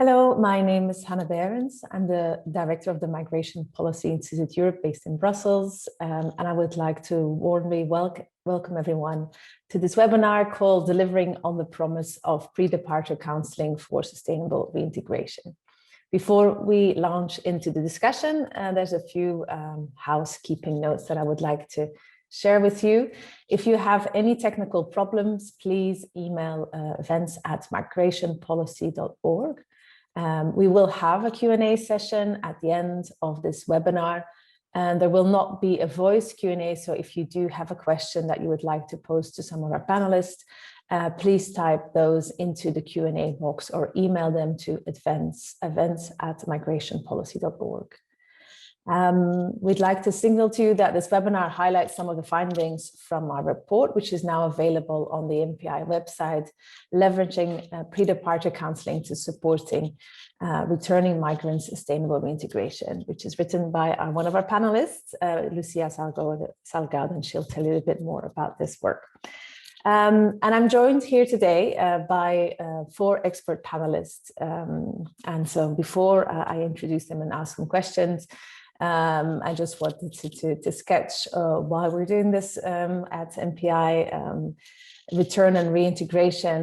Hello, my name is Hannah Behrens. I'm the director of the Migration Policy Institute Europe based in Brussels. And I would like to warmly welcome everyone to this webinar called Delivering on the Promise of Predeparture Counselling for Sustainable Reintegration. Before we launch into the discussion, there's a few housekeeping notes that I would like to share with you. If you have any technical problems, please email events@migrationpolicy.org. We will have a Q&A session at the end of this webinar, and there will not be a voice Q&A. So if you do have a question that you would like to pose to some of our panelists, please type those into the Q&A box or email them to events@migrationpolicy.org. We'd like to signal to you that this webinar highlights some of the findings from our report, which is now available on the MPI website, leveraging pre-departure counselling to supporting returning migrants' sustainable reintegration, which is written by one of our panelists, Lucia Salgado, and she'll tell you a bit more about this work. And I'm joined here today by 4 expert panelists. And so before I introduce them and ask them questions, I just wanted to sketch why we're doing this at MPI, return and reintegration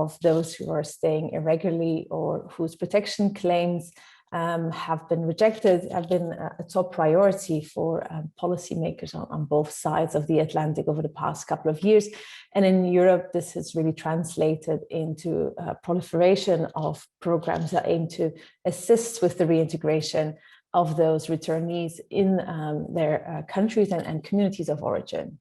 of those who are staying irregularly or whose protection claims have been rejected, have been a top priority for policymakers on both sides of the Atlantic over the past couple of years. And in Europe, this has really translated into proliferation of programs that aim to assist with the reintegration of those returnees in their countries and communities of origin.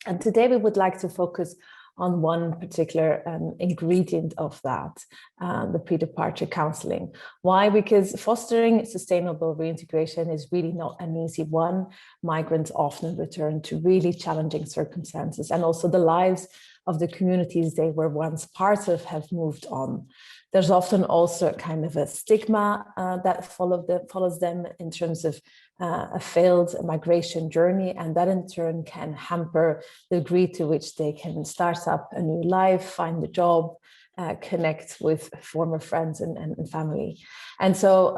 And today we would like to focus on one particular ingredient of that, the pre-departure counselling. Why? Because fostering sustainable reintegration is really not an easy one. Migrants often return to really challenging circumstances, and also the lives of the communities they were once part of have moved on. There's often also kind of a stigma that follows them in terms of a failed migration journey, and that in turn can hamper the degree to which they can start up a new life, find a job, connect with former friends and family. And so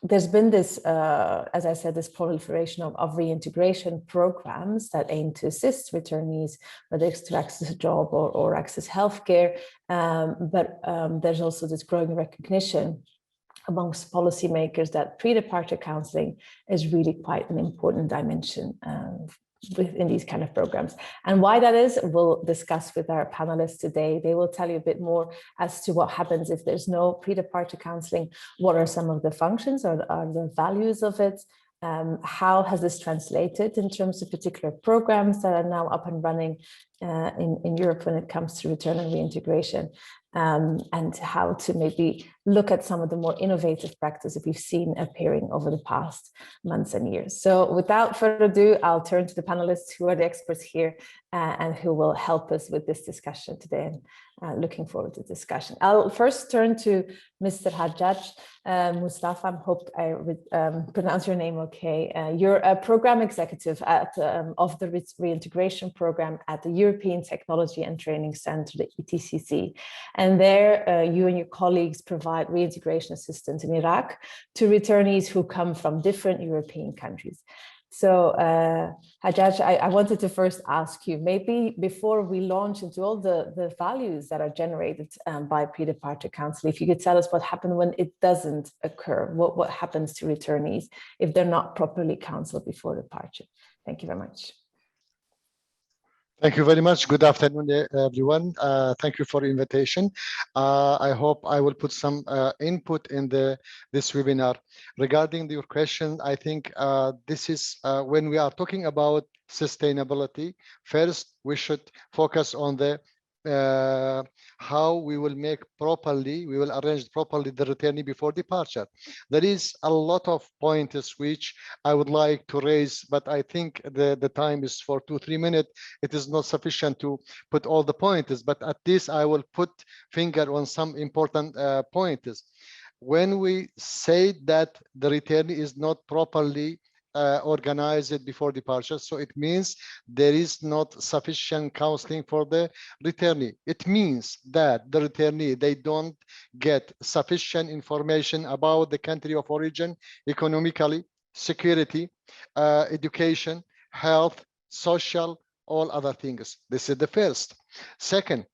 there's been this, as I said, this proliferation of reintegration programs that aim to assist returnees, whether it's to access a job or access healthcare. But there's also this growing recognition amongst policymakers that pre-departure counselling is really quite an important dimension within these kind of programs. And why that is, we'll discuss with our panelists today. They will tell you a bit more as to what happens if there's no pre-departure counselling, what are some of the functions or the values of it, how has this translated in terms of particular programs that are now up and running in Europe when it comes to return and reintegration, and how to maybe look at some of the more innovative practices that we've seen appearing over the past months and years. So without further ado, I'll turn to the panelists who are the experts here and who will help us with this discussion today. Looking forward to the discussion. I'll first turn to Mr. Hajjaj Mustafa. I hope I pronounce your name okay. You're a program executive of the reintegration program at the European Technology and Training Center, the ETCC. And there, you and your colleagues provide reintegration assistance in Iraq to returnees who come from different European countries. So, Hajjaj, I wanted to first ask you, maybe before we launch into all the values that are generated by pre-departure counselling, if you could tell us what happened when it doesn't occur, what happens to returnees if they're not properly counselled before departure. Thank you very much. Thank you very much. Good afternoon, everyone. Thank you for the invitation. I hope I will put some input in this webinar. Regarding your question, I think this is when we are talking about sustainability, first we should focus on the how we will arrange properly the returnee before departure. There is a lot of pointers which I would like to raise, but I think the time is for 2-3 minutes. It is not sufficient to put all the pointers, but at least I will put finger on some important pointers. When we say that the returnee is not properly organized before departure. So it means there is not sufficient counseling for the returnee. It means that the returnee, they don't get sufficient information about the country of origin, economically, security, education, health, social, all other things. This is the first. Second,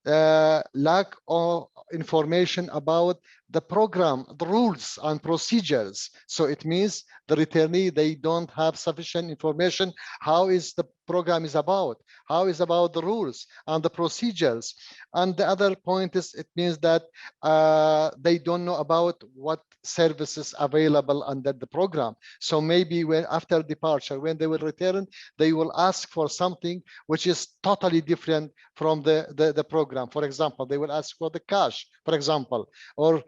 lack of information about the program, the rules and procedures. So it means the returnee, they don't have sufficient information. How is the program is about? How is about the rules and the procedures? And the other point is, it means that they don't know about what services available under the program. So maybe when after departure, when they will return, they will ask for something which is totally different from the program. For example, they will ask for the cash, for example, or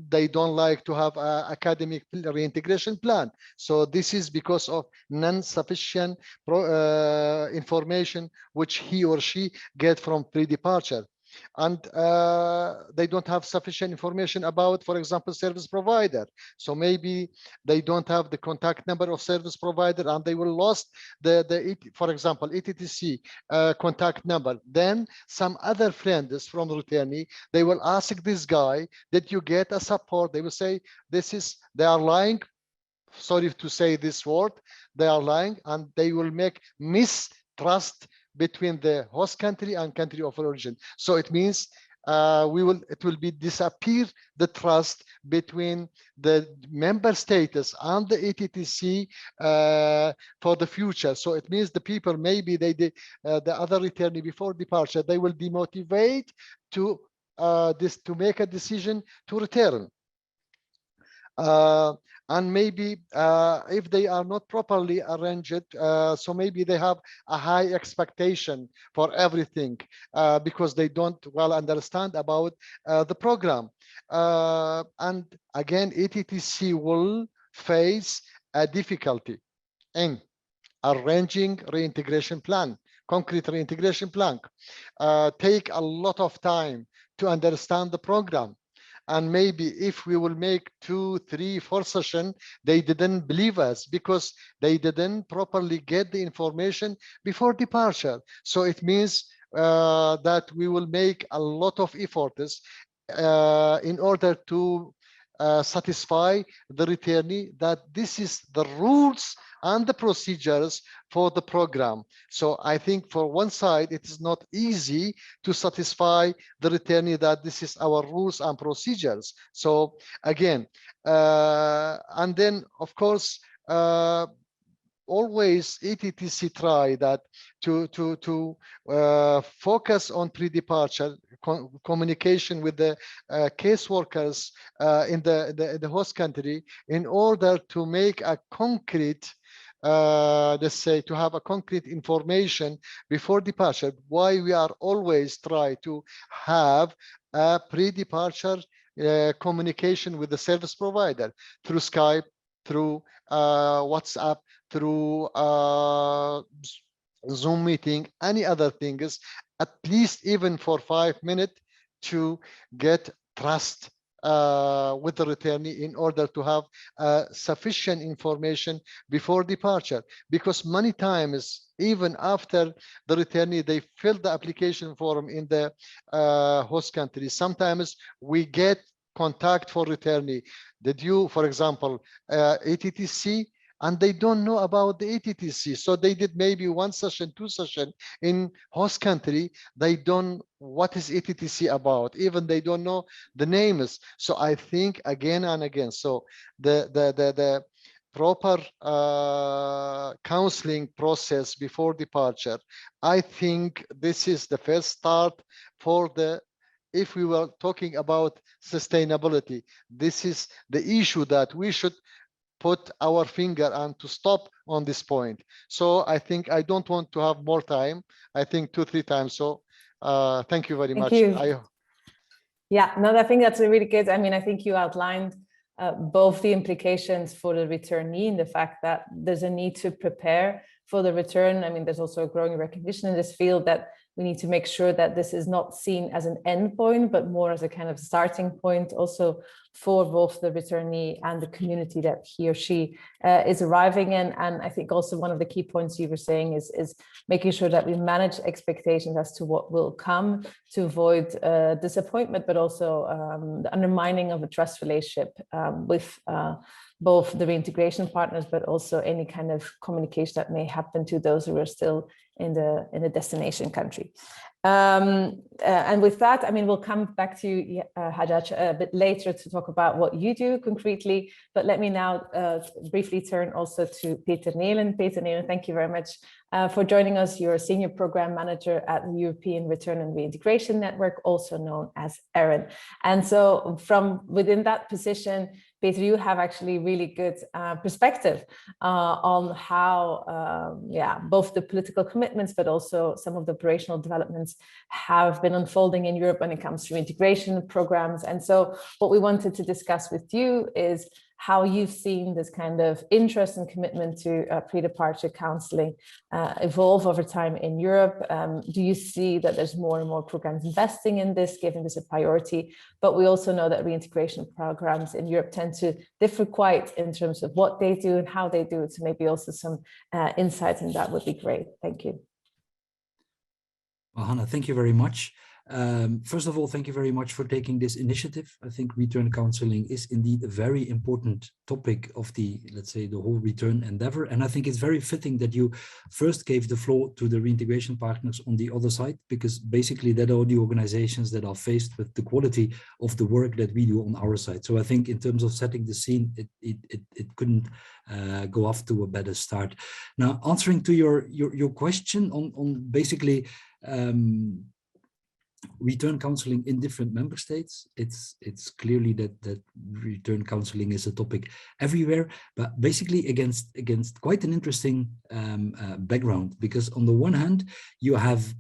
they don't like to have an academic reintegration plan. So this is because of non-sufficient information which he or she get from pre-departure. And they don't have sufficient information about, for example, service provider. So maybe they don't have the contact number of service provider, and they will lost for example, ETTC contact number. Then some other friends from the returnee, they will ask this guy, did you get a support? They will say, they are lying. Sorry to say this word, they are lying, and they will make mistrust between the host country and country of origin. So it means it will be disappear the trust between the member status and the ETTC for the future. So it means the people, maybe the other returnee before departure, they will demotivate to make a decision to return. And maybe if they are not properly arranged, so maybe they have a high expectation for everything because they don't well understand about the program. And again, ETTC will face a difficulty in arranging reintegration plan, concrete reintegration plan. Take a lot of time to understand the program. And maybe if we will make 2, 3, 4 sessions, they didn't believe us because they didn't properly get the information before departure. So it means that we will make a lot of efforts in order to satisfy the returnee that this is the rules and the procedures for the program. So I think for one side, it is not easy to satisfy the returnee that this is our rules and procedures. So again, and then of course, always ETTC try that to focus on pre-departure communication with the caseworkers in the host country in order to make a concrete let's say to have a concrete information before departure. Why we are always try to have a pre-departure communication with the service provider through Skype, through WhatsApp, through Zoom meeting, any other things, at least even for 5 minutes to get trust with the returnee in order to have sufficient information before departure. Because many times, even after the returnee, they fill the application form in the host country, sometimes we get contact for returnee. Did you, for example, ETTC, and they don't know about the ETTC. So they did maybe 1 session, 2 session in host country. They don't what is ETTC about. Even they don't know the names. So I think again and again. So the proper counseling process before departure, I think this is the first start for the. If we were talking about sustainability, this is the issue that we should put our finger and to stop on this point. So I think I don't want to have more time. I think 2, 3 times. So thank you very much. Yeah, no, I think that's a really good. I mean, I think you outlined both the implications for the returnee and the fact that there's a need to prepare for the return. I mean, there's also a growing recognition in this field that we need to make sure that this is not seen as an end point, but more as a kind of starting point also for both the returnee and the community that he or she is arriving in. And I think also one of the key points you were saying is making sure that we manage expectations as to what will come to avoid disappointment, but also the undermining of a trust relationship with both the reintegration partners, but also any kind of communication that may happen to those who are still in the destination country. And with that, I mean, we'll come back to you, Hajjaj, a bit later to talk about what you do concretely, but let me now briefly turn also to Peter Neal. Peter Neal, thank you very much for joining us. You're a Senior Program Manager at the European Return and Reintegration Network, also known as ERIN. And so from within that position, Peter, you have actually really good perspective on how both the political commitments, but also some of the operational developments have been unfolding in Europe when it comes to reintegration programs. And so what we wanted to discuss with you is how you've seen this kind of interest and commitment to pre-departure counselling evolve over time in Europe. Do you see that there's more and more programs investing in this, giving this a priority? But we also know that reintegration programs in Europe tend to differ quite in terms of what they do and how they do it. So maybe also some insights in that would be great. Thank you. Well, Hannah, thank you very much. First of all, thank you very much for taking this initiative. I think return counseling is indeed a very important topic of the, let's say, the whole return endeavor. And I think it's very fitting that you first gave the floor to the reintegration partners on the other side, because basically that are the organizations that are faced with the quality of the work that we do on our side. So I think in terms of setting the scene, it couldn't go off to a better start. Now, answering to your question on basically return counseling in different member states, it's clearly that return counseling is a topic everywhere, but basically against quite an interesting background, because on the one hand you have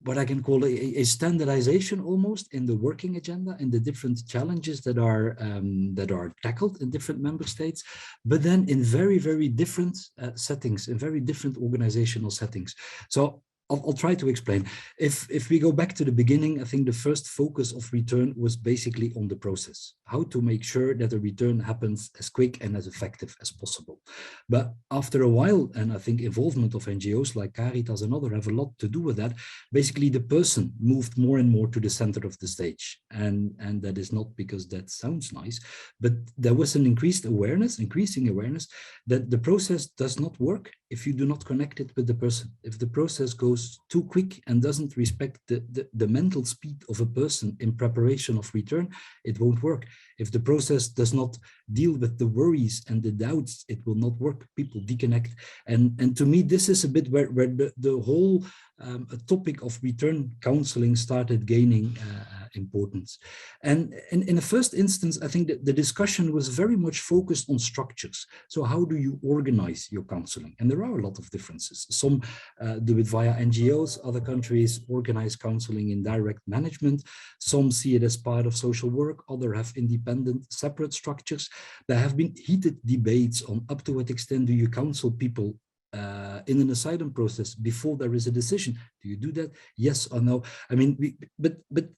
what I can call a standardization almost in the working agenda and the different challenges that are tackled in different member states, but then in very, very different settings, in very different organizational settings. So I'll try to explain. If we go back to the beginning, I think the first focus of return was basically on the process, how to make sure that the return happens as quick and as effective as possible. But after a while, and I think involvement of NGOs like Caritas and others have a lot to do with that, basically the person moved more and more to the center of the stage. And that is not because that sounds nice, but there was an increasing awareness that the process does not work if you do not connect it with the person. If the process goes too quick and doesn't respect the mental speed of a person in preparation of return, it won't work. If the process does not deal with the worries and the doubts, it will not work. People disconnect. And to me, this is a bit where the whole topic of return counseling started gaining importance. And in the first instance, I think that the discussion was very much focused on structures. So how do you organize your counseling? And there are a lot of differences. Some do it via NGOs, other countries organize counseling in direct management. Some see it as part of social work, others have independent, separate structures. There have been heated debates on up to what extent do you counsel people in an asylum process before there is a decision. Do you do that? Yes or no? I mean, but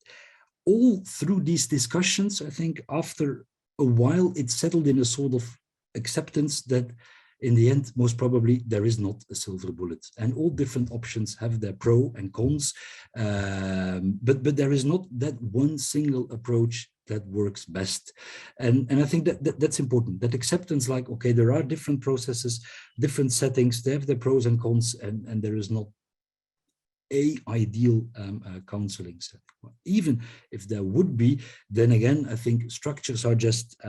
all through these discussions, I think after a while, it settled in a sort of acceptance that in the end, most probably there is not a silver bullet, and all different options have their pros and cons, but there is not that one single approach that works best. And I think that's important, that acceptance, like, okay, there are different processes, different settings, they have their pros and cons, and there is not a ideal counseling setting. Even if there would be, then again, I think structures are just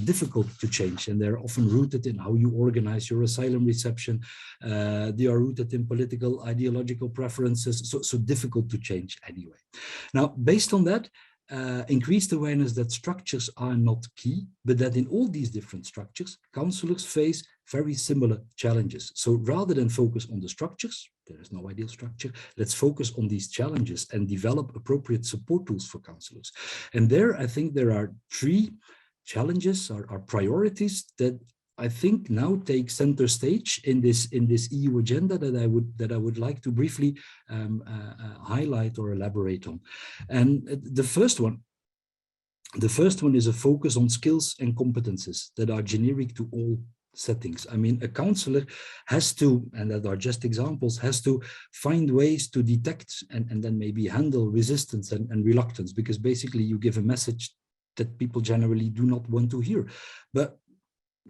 difficult to change, and they're often rooted in how you organize your asylum reception. They are rooted in political, ideological preferences, so difficult to change anyway. Now, based on that, increased awareness that structures are not key, but that in all these different structures, counselors face very similar challenges. So rather than focus on the structures, there is no ideal structure, let's focus on these challenges and develop appropriate support tools for counselors. And there, I think there are three challenges or priorities that I think now takes center stage in this EU agenda that I would like to briefly highlight or elaborate on. And the first one is a focus on skills and competences that are generic to all settings. I mean, a counselor has to, and that are just examples, has to find ways to detect and then maybe handle resistance and reluctance, because basically you give a message that people generally do not want to hear. But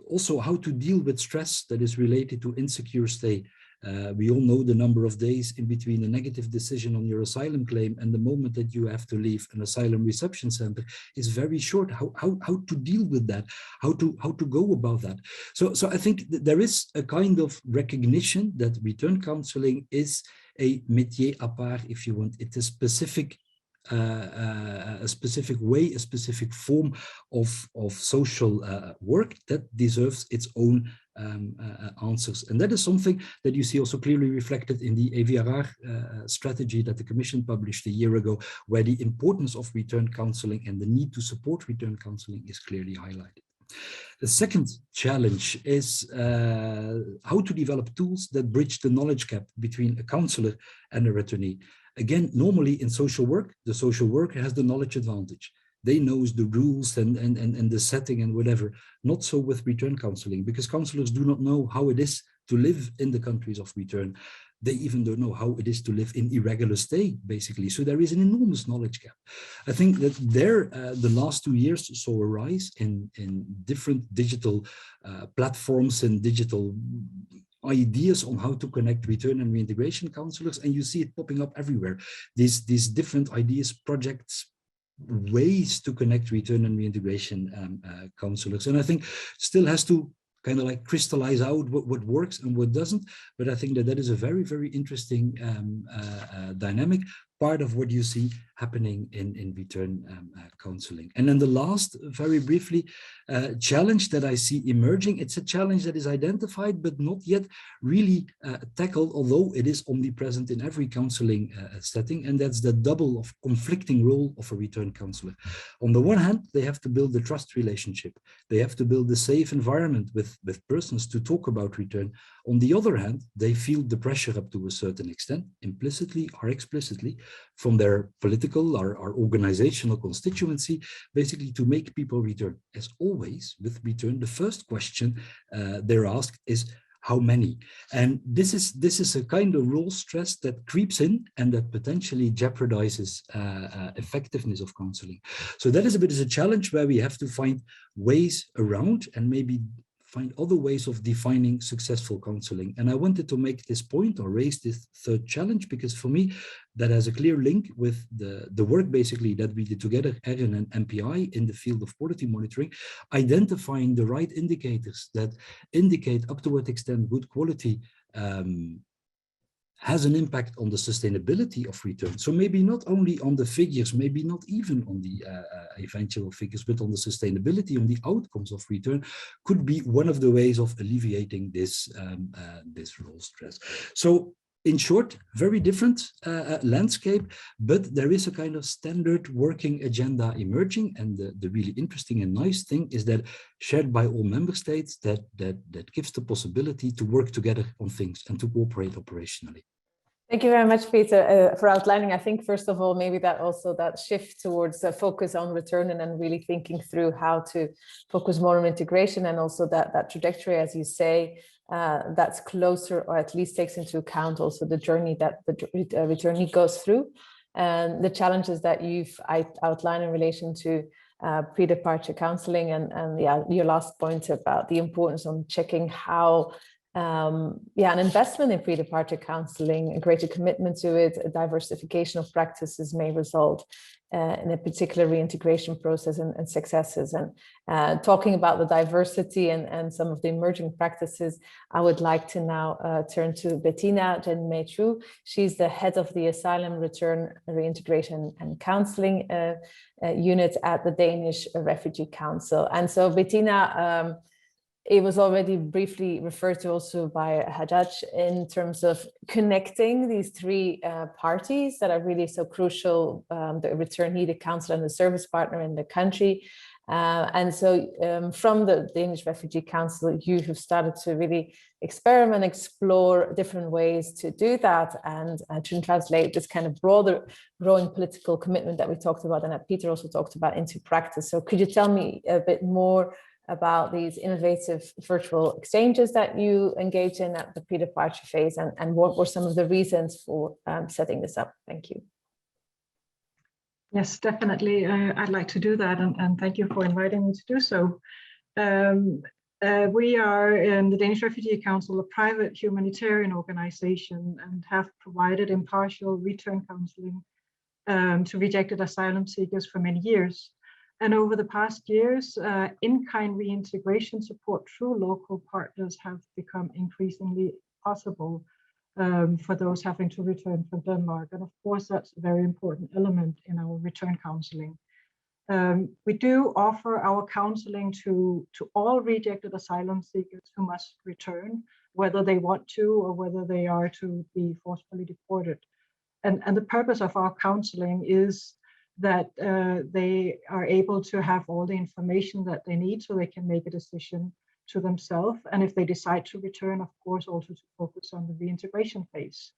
also how to deal with stress that is related to insecure stay. We all know the number of days in between a negative decision on your asylum claim and the moment that you have to leave an asylum reception center is very short. How to deal with that? How to go about that? So I think there is a kind of recognition that return counseling is a métier à part, if you want. It's a specific way, a specific form of social work that deserves its own answers. And that is something that you see also clearly reflected in the AVRR strategy that the Commission published a year ago, where the importance of return counseling and the need to support return counseling is clearly highlighted. The second challenge is how to develop tools that bridge the knowledge gap between a counselor and a returnee. Again, normally in social work, the social worker has the knowledge advantage. They knows the rules and the setting and whatever. Not so with return counseling, because counselors do not know how it is to live in the countries of return. They even don't know how it is to live in irregular stay, basically. So there is an enormous knowledge gap. I think that there, the last 2 years saw a rise in different digital platforms and digital ideas on how to connect return and reintegration counselors, and you see it popping up everywhere. These different ideas, projects, ways to connect return and reintegration counselors. And I think still has to kind of like crystallize out what works and what doesn't. But I think that is a very, very interesting dynamic, part of what you see happening in return counseling. And then the last, very briefly, challenge that I see emerging, it's a challenge that is identified but not yet really tackled, although it is omnipresent in every counseling setting, and that's the double of conflicting role of a return counselor. On the one hand, they have to build a trust relationship. They have to build a safe environment with persons to talk about return. On the other hand, they feel the pressure up to a certain extent, implicitly or explicitly, from their political or organizational constituency, basically to make people return. As always, with return, the first question they're asked is, how many? And this is a kind of role stress that creeps in and that potentially jeopardizes effectiveness of counseling. So that is a bit of a challenge where we have to find ways around and maybe find other ways of defining successful counseling. And I wanted to make this point or raise this third challenge because for me, that has a clear link with the work basically that we did together, Erin and MPI, in the field of quality monitoring, identifying the right indicators that indicate up to what extent good quality has an impact on the sustainability of return. So maybe not only on the figures, maybe not even on the eventual figures, but on the sustainability, on the outcomes of return could be one of the ways of alleviating this, this role stress. So in short, very different landscape, but there is a kind of standard working agenda emerging. And the really interesting and nice thing is that shared by all member states that gives the possibility to work together on things and to cooperate operationally. Thank you very much, Peter, for outlining. I think, first of all, maybe that shift towards focus on return and then really thinking through how to focus more on integration, and also that trajectory, as you say, that's closer, or at least takes into account also the journey that the returnee goes through, and the challenges that you've outlined in relation to pre-departure counselling, and yeah, your last point about the importance on checking how an investment in pre-departure counselling, a greater commitment to it, a diversification of practices may result in a particular reintegration process and successes. And talking about the diversity and some of the emerging practices, I would like to now turn to Bettina Jen-Mechu. She's the head of the Asylum, Return, Reintegration and Counselling unit at the Danish Refugee Council. And so Bettina, it was already briefly referred to also by Hajjaj in terms of connecting these three parties that are really so crucial, the returnee, the counselor, and the service partner in the country. And so from the Danish Refugee Council, you have started to really experiment, explore different ways to do that and to translate this kind of broader growing political commitment that we talked about and that Peter also talked about into practice. So could you tell me a bit more about these innovative virtual exchanges that you engage in at the pre-departure phase, and what were some of the reasons for setting this up? Thank you. Yes, definitely. I'd like to do that, and thank you for inviting me to do so. We are in the Danish Refugee Council, a private humanitarian organization, and have provided impartial return counseling to rejected asylum seekers for many years. And over the past years, in-kind reintegration support through local partners have become increasingly possible for those having to return from Denmark. And of course, that's a very important element in our return counseling. We do offer our counseling to all rejected asylum seekers who must return, whether they want to or whether they are to be forcefully deported. And the purpose of our counseling is that they are able to have all the information that they need so they can make a decision to themselves. And if they decide to return, of course, also to focus on the reintegration phase.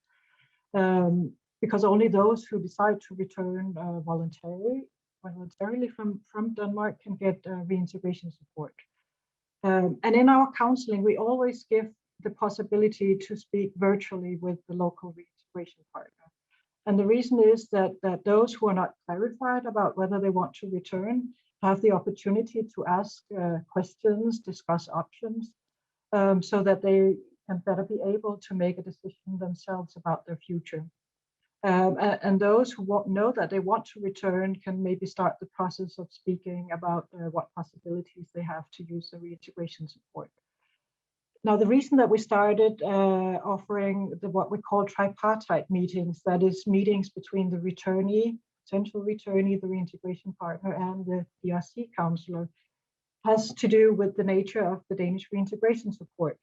Because only those who decide to return voluntarily from Denmark can get reintegration support. And in our counseling, we always give the possibility to speak virtually with the local reintegration partner. And the reason is that those who are not clarified about whether they want to return have the opportunity to ask questions, discuss options, so that they can better be able to make a decision themselves about their future. And those who know that they want to return can maybe start the process of speaking about what possibilities they have to use the reintegration support. Now, the reason that we started offering what we call tripartite meetings, that is meetings between the returnee, potential returnee, the reintegration partner, and the DRC counselor, has to do with the nature of the Danish reintegration support.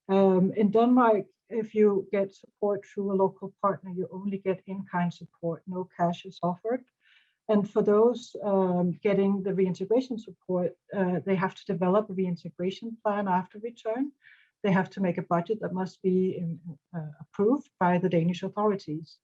In Denmark, if you get support through a local partner, you only get in-kind support, no cash is offered. And for those getting the reintegration support, they have to develop a reintegration plan after return. They have to make a budget that must be approved by the Danish authorities.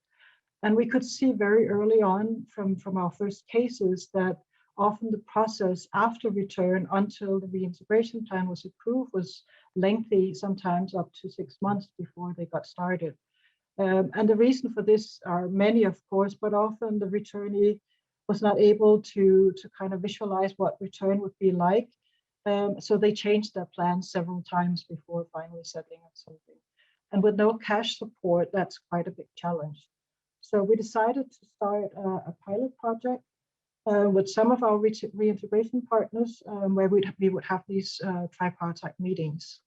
And we could see very early on from our first cases that often the process after return until the reintegration plan was approved was lengthy, sometimes up to 6 months before they got started. And the reason for this are many, of course, but often the returnee was not able to kind of visualize what return would be like. So they changed their plans several times before finally settling on something. And with no cash support, that's quite a big challenge. So we decided to start a pilot project with some of our reintegration partners where we would have these tripartite meetings.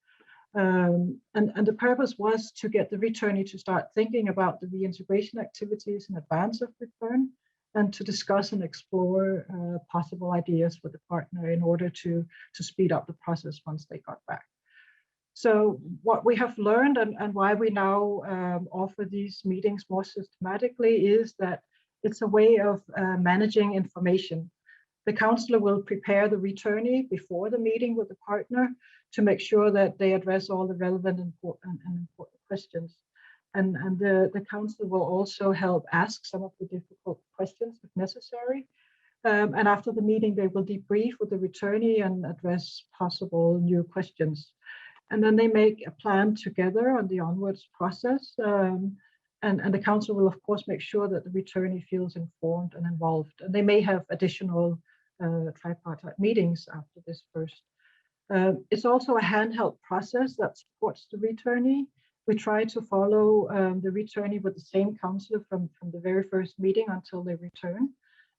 And the purpose was to get the returnee to start thinking about the reintegration activities in advance of return, and to discuss and explore possible ideas with the partner in order to speed up the process once they got back. So what we have learned and why we now offer these meetings more systematically is that it's a way of managing information. The counselor will prepare the returnee before the meeting with the partner to make sure that they address all the relevant and important questions. And the counselor will also help ask some of the difficult questions if necessary. And after the meeting, they will debrief with the returnee and address possible new questions. And then they make a plan together on the onwards process. And the council will, of course, make sure that the returnee feels informed and involved. And they may have additional tripartite meetings after this first. It's also a handheld process that supports the returnee. We try to follow the returnee with the same counselor from the very first meeting until they return.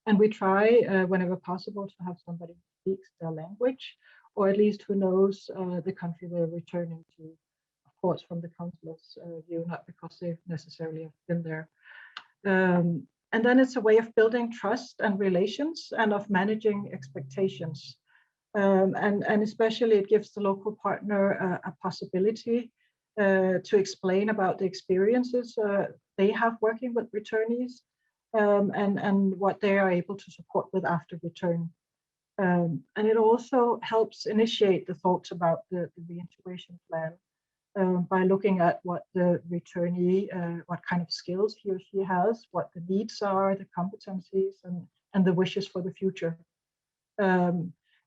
And we try, whenever possible, to have somebody who speaks their language, or at least who knows the country they're returning to, of course, from the counselor's view, not because they necessarily have been there. And then it's a way of building trust and relations and of managing expectations. And especially it gives the local partner a possibility to explain about the experiences they have working with returnees and what they are able to support with after return. And it also helps initiate the thoughts about the reintegration plan by looking at what the returnee, what kind of skills he or she has, what the needs are, the competencies, and the wishes for the future.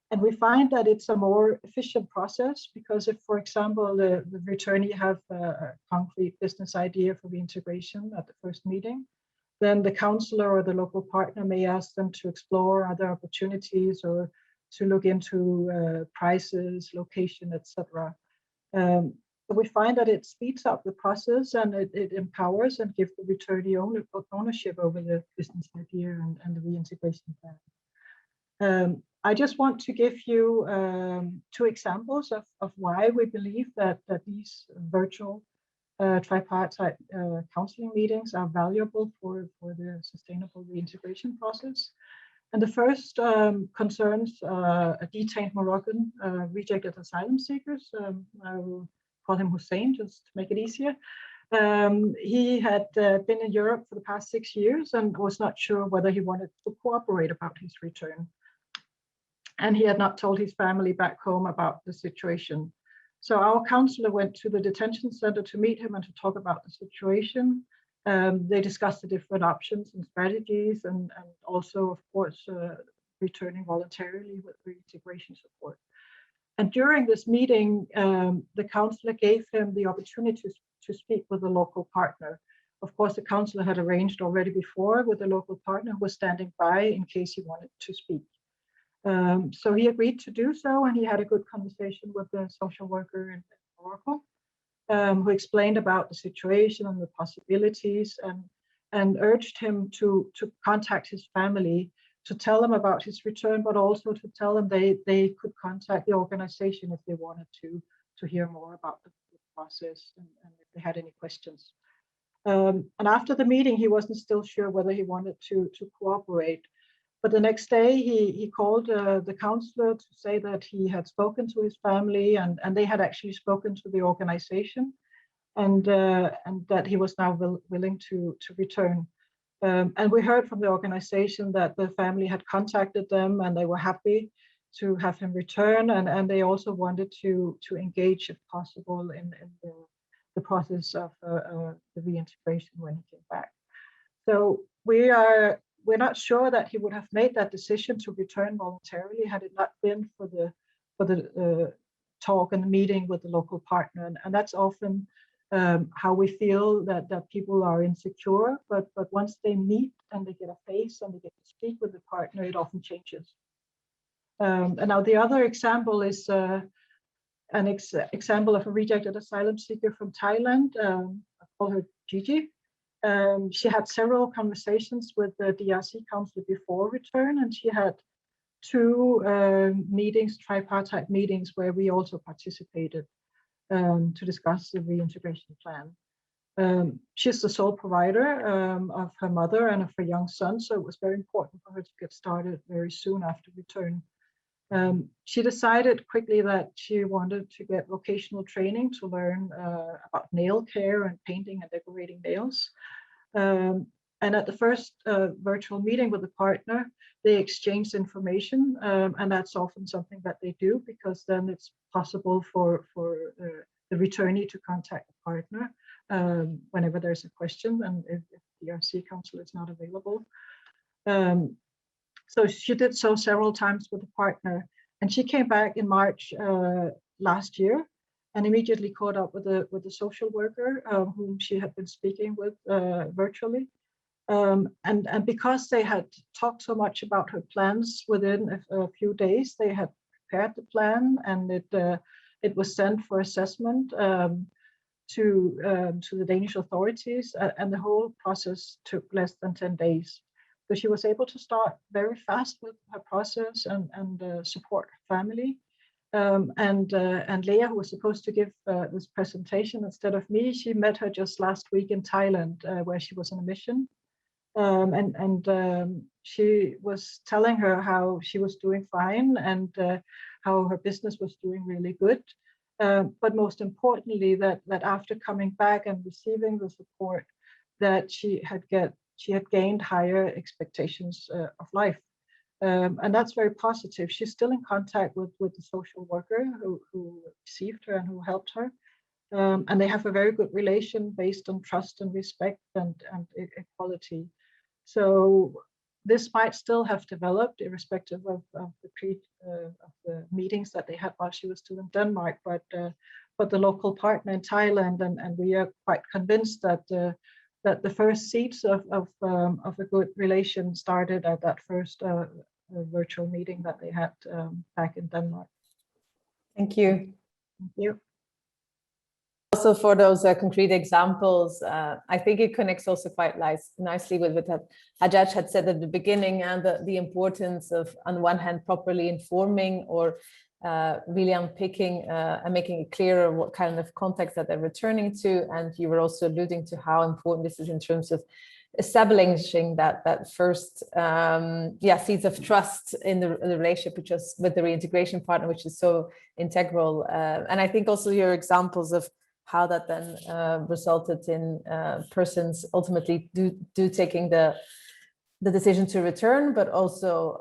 And we find that it's a more efficient process because if, for example, the returnee have a concrete business idea for reintegration at the first meeting, then the counselor or the local partner may ask them to explore other opportunities or to look into prices, location, etc. So we find that it speeds up the process and it empowers and gives the returnee ownership over the business idea and the reintegration plan. I just want to give you 2 examples of why we believe that these virtual tripartite counseling meetings are valuable for the sustainable reintegration process. And the first concerns a detained Moroccan rejected asylum seekers. I will call him Hussein just to make it easier. He had been in Europe for the past 6 years and was not sure whether he wanted to cooperate about his return. And he had not told his family back home about the situation. So our counselor went to the detention center to meet him and to talk about the situation. They discussed the different options and strategies and also, of course, returning voluntarily with reintegration support. And during this meeting, the counselor gave him the opportunity to speak with a local partner. Of course, the counselor had arranged already before with the local partner who was standing by in case he wanted to speak. So he agreed to do so, and he had a good conversation with the social worker in Morocco, who explained about the situation and the possibilities and urged him to contact his family to tell them about his return, but also to tell them they could contact the organization if they wanted to hear more about the process and if they had any questions. And after the meeting, he wasn't still sure whether he wanted to cooperate. But the next day, he called the counselor to say that he had spoken to his family and they had actually spoken to the organization and that he was now willing to return. And we heard from the organization that the family had contacted them and they were happy to have him return. And they also wanted to engage, if possible, in the process of the reintegration when he came back. So we're not sure that he would have made that decision to return voluntarily had it not been for the talk and the meeting with the local partner. And that's often how we feel that people are insecure, but once they meet and they get a face and they get to speak with the partner, it often changes. And now the other example is an example of a rejected asylum seeker from Thailand. I call her Gigi. She had several conversations with the DRC counselor before return, and she had 2 meetings, tripartite meetings, where we also participated to discuss the reintegration plan. She's the sole provider of her mother and of her young son, so it was very important for her to get started very soon after return. She decided quickly that she wanted to get vocational training to learn about nail care and painting and decorating nails. And at the first virtual meeting with the partner, they exchanged information, and that's often something that they do because then it's possible for the returnee to contact the partner whenever there's a question and if the DRC counsel is not available. So she did so several times with the partner, and she came back in March last year and immediately caught up with the social worker whom she had been speaking with virtually. And because they had talked so much about her plans within a few days, they had prepared the plan, and it was sent for assessment to the Danish authorities, and the whole process took less than 10 days. So she was able to start very fast with her process and support her family. And Leah, who was supposed to give this presentation instead of me, she met her just last week in Thailand, where she was on a mission. She was telling her how she was doing fine and how her business was doing really good. But most importantly, that after coming back and receiving the support, that she had gained higher expectations of life. And that's very positive. She's still in contact with the social worker who received her and who helped her. And they have a very good relation based on trust and respect and equality. So this might still have developed irrespective of the meetings that they had while she was still in Denmark, but the local partner in Thailand, and we are quite convinced that the first seeds of a good relation started at that first virtual meeting that they had back in Denmark. Thank you. Thank you. Also for those concrete examples, I think it connects also quite nicely with what Hajjaj had said at the beginning, and the importance of, on one hand, properly informing or really unpicking and making it clearer what kind of context that they're returning to. And you were also alluding to how important this is in terms of establishing that first seeds of trust in the relationship, which is with the reintegration partner, which is so integral. And I think also your examples of how that then resulted in persons ultimately do taking the decision to return, but also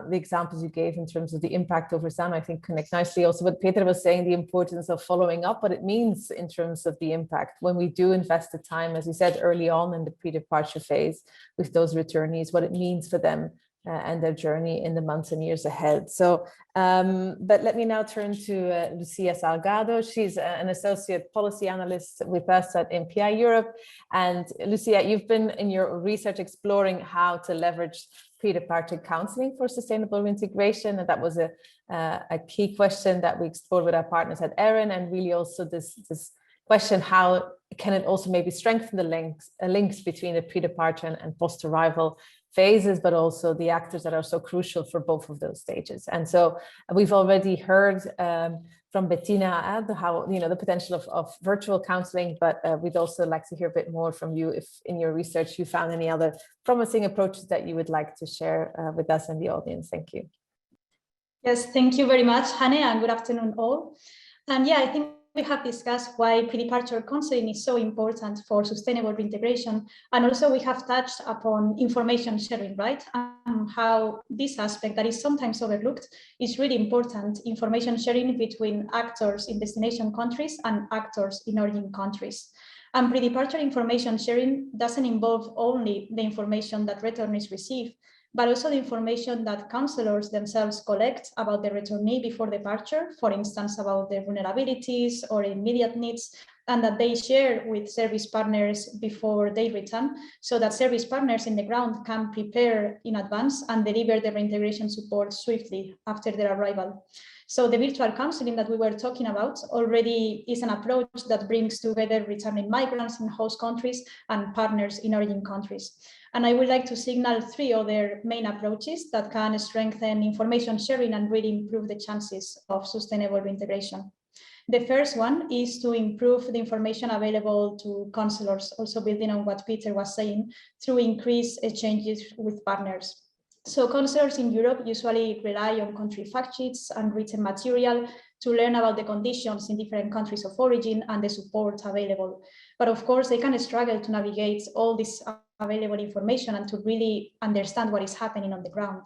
the examples you gave in terms of the impact over time, I think connect nicely. Also what Peter was saying, the importance of following up, what it means in terms of the impact when we do invest the time, as you said, early on in the pre-departure phase with those returnees, what it means for them and their journey in the months and years ahead. So, but let me now turn to Lucia Salgado. She's an associate policy analyst with us at MPI Europe. And Lucia, you've been in your research exploring how to leverage pre-departure counselling for sustainable reintegration. And that was a key question that we explored with our partners at ERIN, and really also this question, how can it also maybe strengthen the links between the pre-departure and post-arrival phases, but also the actors that are so crucial for both of those stages. And so we've already heard from Bettina how, the potential of virtual counselling, but we'd also like to hear a bit more from you if in your research you found any other promising approaches that you would like to share with us and the audience. Thank you. Yes, thank you very much, Hanne, and good afternoon all. And yeah, I think we have discussed why pre-departure counselling is so important for sustainable reintegration, and also we have touched upon information sharing, right? And how this aspect that is sometimes overlooked is really important, information sharing between actors in destination countries and actors in origin countries. And pre-departure information sharing doesn't involve only the information that returnees receive, but also the information that counselors themselves collect about the returnee before departure, for instance, about their vulnerabilities or immediate needs, and that they share with service partners before they return, so that service partners in the ground can prepare in advance and deliver the reintegration support swiftly after their arrival. So the virtual counselling that we were talking about already is an approach that brings together returning migrants in host countries and partners in origin countries. And I would like to signal 3 other main approaches that can strengthen information sharing and really improve the chances of sustainable reintegration. The first one is to improve the information available to counselors, also building on what Peter was saying, through increased exchanges with partners. So counselors in Europe usually rely on country fact sheets and written material to learn about the conditions in different countries of origin and the support available. But of course, they can struggle to navigate all this available information and to really understand what is happening on the ground.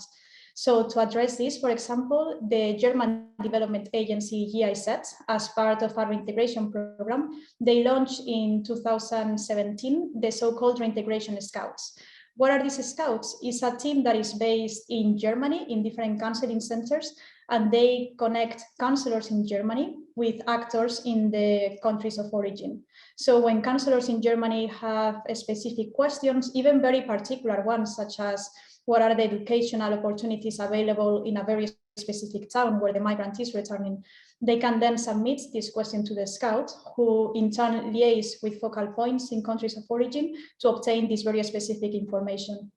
So to address this, for example, the German development agency GIZ, as part of our reintegration program, they launched in 2017 the so-called Reintegration Scouts. What are these scouts? It's a team that is based in Germany in different counseling centers, and they connect counselors in Germany with actors in the countries of origin. So when counselors in Germany have specific questions, even very particular ones, such as what are the educational opportunities available in a very specific town where the migrant is returning, they can then submit this question to the scout, who in turn liaise with focal points in countries of origin to obtain this very specific information.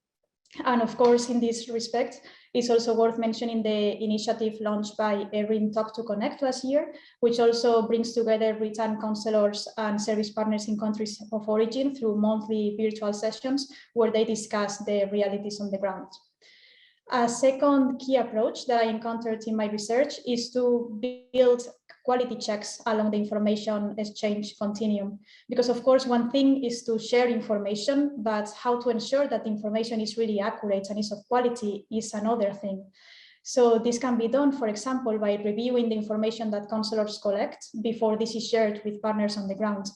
And of course, in this respect, it's also worth mentioning the initiative launched by ERIN Talk to Connect last year, which also brings together return counselors and service partners in countries of origin through monthly virtual sessions where they discuss the realities on the ground. A second key approach that I encountered in my research is to build quality checks along the information exchange continuum. Because of course, one thing is to share information, but how to ensure that the information is really accurate and is of quality is another thing. So this can be done, for example, by reviewing the information that counselors collect before this is shared with partners on the ground.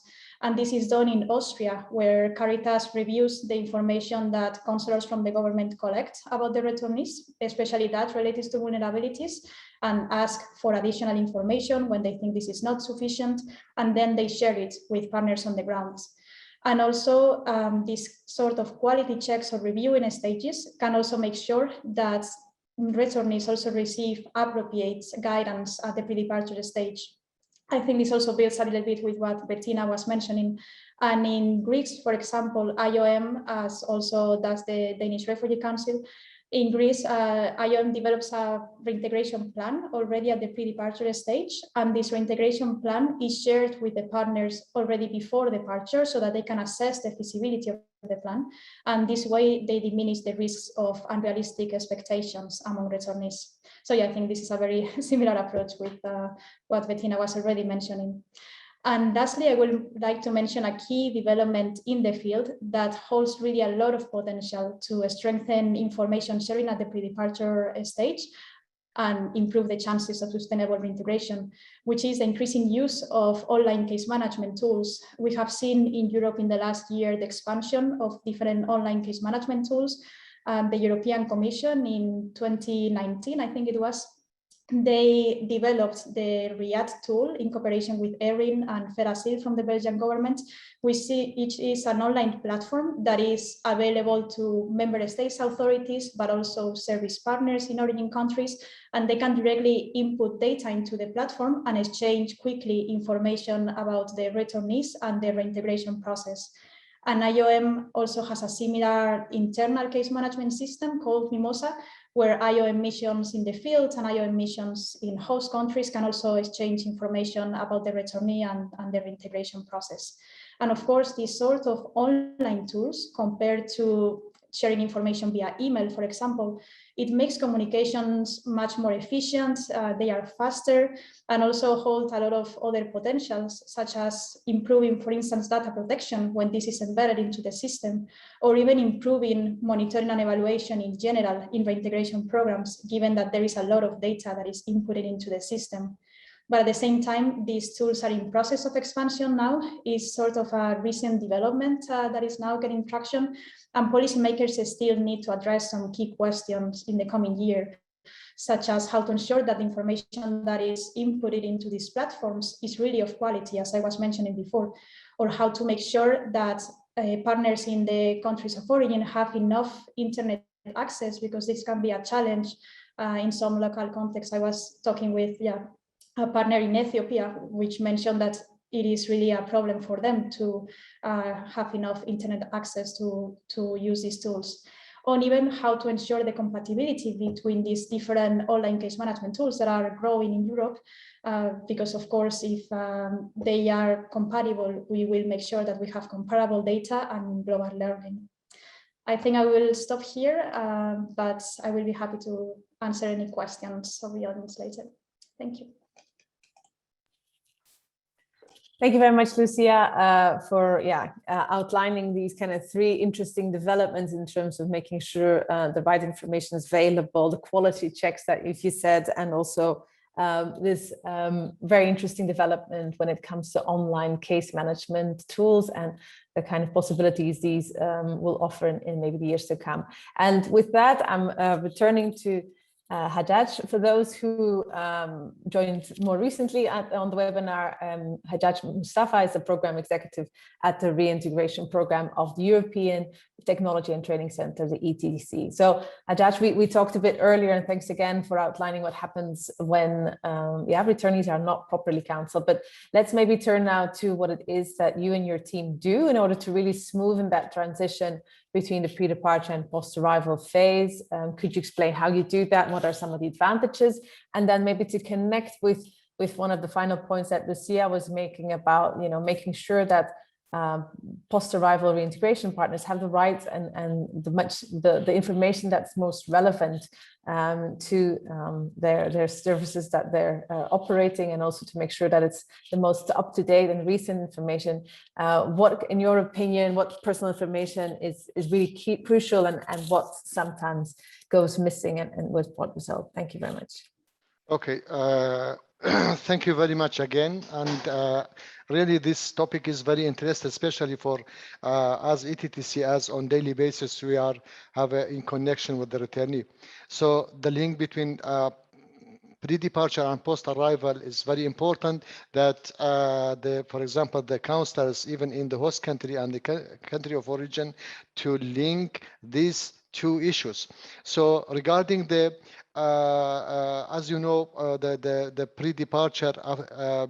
And this is done in Austria, where Caritas reviews the information that counselors from the government collect about the returnees, especially that related to vulnerabilities, and ask for additional information when they think this is not sufficient, and then they share it with partners on the ground. And also this sort of quality checks or reviewing stages can also make sure that returnees also receive appropriate guidance at the pre-departure stage. I think this also builds a little bit with what Bettina was mentioning. And in Greece, for example, IOM, as also does the Danish Refugee Council, in Greece, IOM develops a reintegration plan already at the pre-departure stage. And this reintegration plan is shared with the partners already before departure so that they can assess the feasibility of the plan. And this way they diminish the risks of unrealistic expectations among returnees. So yeah, I think this is a very similar approach with what Bettina was already mentioning. And lastly, I would like to mention a key development in the field that holds really a lot of potential to strengthen information sharing at the pre-departure stage and improve the chances of sustainable reintegration, which is the increasing use of online case management tools. We have seen in Europe in the last year the expansion of different online case management tools. The European Commission in 2019, I think it was, they developed the REACT tool in cooperation with ERIN and FedAsil from the Belgian government. We see it is an online platform that is available to member states authorities, but also service partners in origin countries, and they can directly input data into the platform and exchange quickly information about the returnees and the reintegration process. And IOM also has a similar internal case management system called Mimosa, where IOM missions in the field and IOM missions in host countries can also exchange information about the returnee and the reintegration process. And of course, these sort of online tools compared to sharing information via email, for example, it makes communications much more efficient, they are faster, and also hold a lot of other potentials, such as improving, for instance, data protection when this is embedded into the system, or even improving monitoring and evaluation in general in reintegration programs, given that there is a lot of data that is inputted into the system. But at the same time, these tools are in process of expansion now. Is sort of a recent development that is now getting traction, and policymakers still need to address some key questions in the coming year, such as how to ensure that the information that is inputted into these platforms is really of quality, as I was mentioning before, or how to make sure that partners in the countries of origin have enough internet access, because this can be a challenge in some local contexts. I was talking with a partner in Ethiopia, which mentioned that it is really a problem for them to have enough internet access to use these tools. On even how to ensure the compatibility between these different online case management tools that are growing in Europe, because of course, if they are compatible, we will make sure that we have comparable data and global learning. I think I will stop here, but I will be happy to answer any questions of the audience later. Thank you. Thank you very much, Lucia, for outlining these kind of three interesting developments in terms of making sure the right information is available, the quality checks that you said, and also this very interesting development when it comes to online case management tools and the kind of possibilities these will offer in maybe the years to come. And with that, I'm returning to Hajjaj. For those who joined more recently on the webinar, Hajjaj Mustafa is the program executive at the Reintegration Program of the European Technology and Training Center, the ETC. So Hajjaj, we talked a bit earlier, and thanks again for outlining what happens when returnees are not properly counseled. But let's maybe turn now to what it is that you and your team do in order to really smoothen that transition between the pre-departure and post-arrival phase. Could you explain how you do that? What are some of the advantages? And then maybe to connect with one of the final points that Lucia was making about, making sure that post-arrival reintegration partners have the right and the information that's most relevant to their services that they're operating, and also to make sure that it's the most up-to-date and recent information. What, in your opinion, what personal information is really crucial, and what sometimes goes missing, and with what result? Thank you very much. Okay, thank you very much again. And really, this topic is very interesting, especially for as ETTC, as on daily basis we have in connection with the returnee. So the link between pre-departure and post-arrival is very important. That for example, the counselors, even in the host country and the country of origin, to link these two issues. So regarding the as you know, the pre-departure,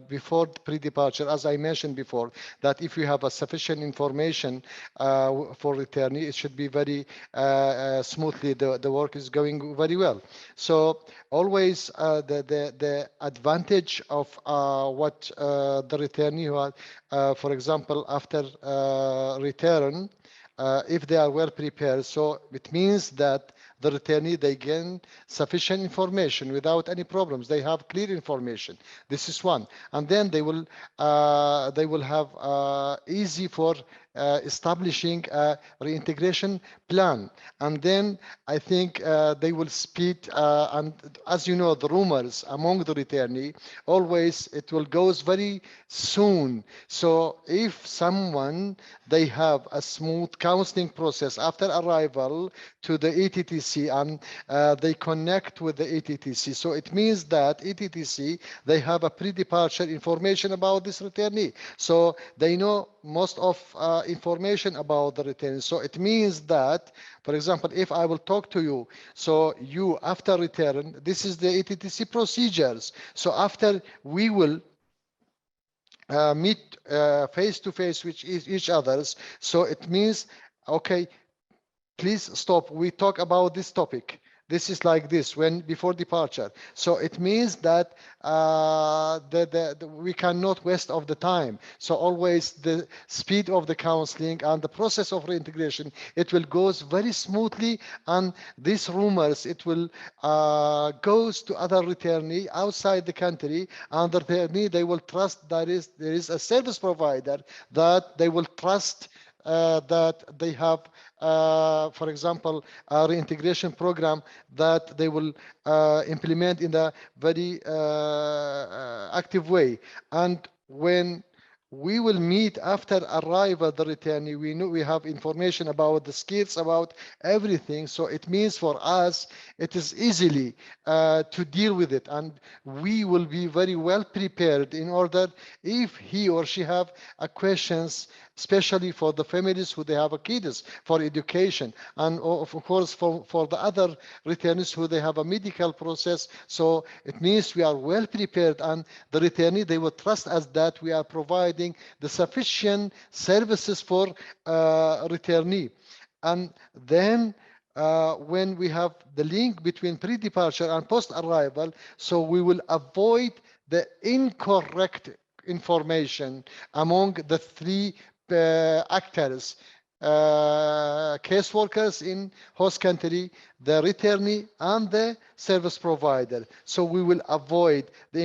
before pre-departure, as I mentioned before, that if you have a sufficient information for returnee, it should be very smoothly. The work is going very well. So always the advantage of what the returnee who are, for example, after return, if they are well prepared, so it means that the returnee, they gain sufficient information without any problems. They have clear information. This is one, and then they will have easy for establishing a reintegration plan. And then I think they will speed, and as you know, the rumors among the returnee, always it will goes very soon. So if someone, they have a smooth counseling process after arrival to the ETTC, and they connect with the ETTC, so it means that ETTC, they have a pre-departure information about this returnee. So they know most of information about the returnee. So it means that, for example, if I will talk to you, so you after return, this is the ETTC procedures. So after we will meet face to face with each others, so it means, okay, please stop. We talk about this topic. This is like this when before departure. So it means that we cannot waste of the time. So always the speed of the counseling and the process of reintegration, it will goes very smoothly. And these rumors, it will goes to other returnee outside the country, and the returnee, they will trust that there is a service provider that they will trust, that they have, for example, a reintegration program that they will implement in a very active way. And when we will meet after arrival the returnee, we know we have information about the skills, about everything. So it means for us, it is easily to deal with it, and we will be very well prepared in order, if he or she have questions, especially for the families who they have kids for education, and of course for the other returnees who they have a medical process. So it means we are well prepared, and the returnee, they will trust us that we are providing the sufficient services for returnee. And then when we have the link between pre-departure and post-arrival, so we will avoid the incorrect information among the three actors, caseworkers in host country, the returnee, and the service provider. So we will avoid the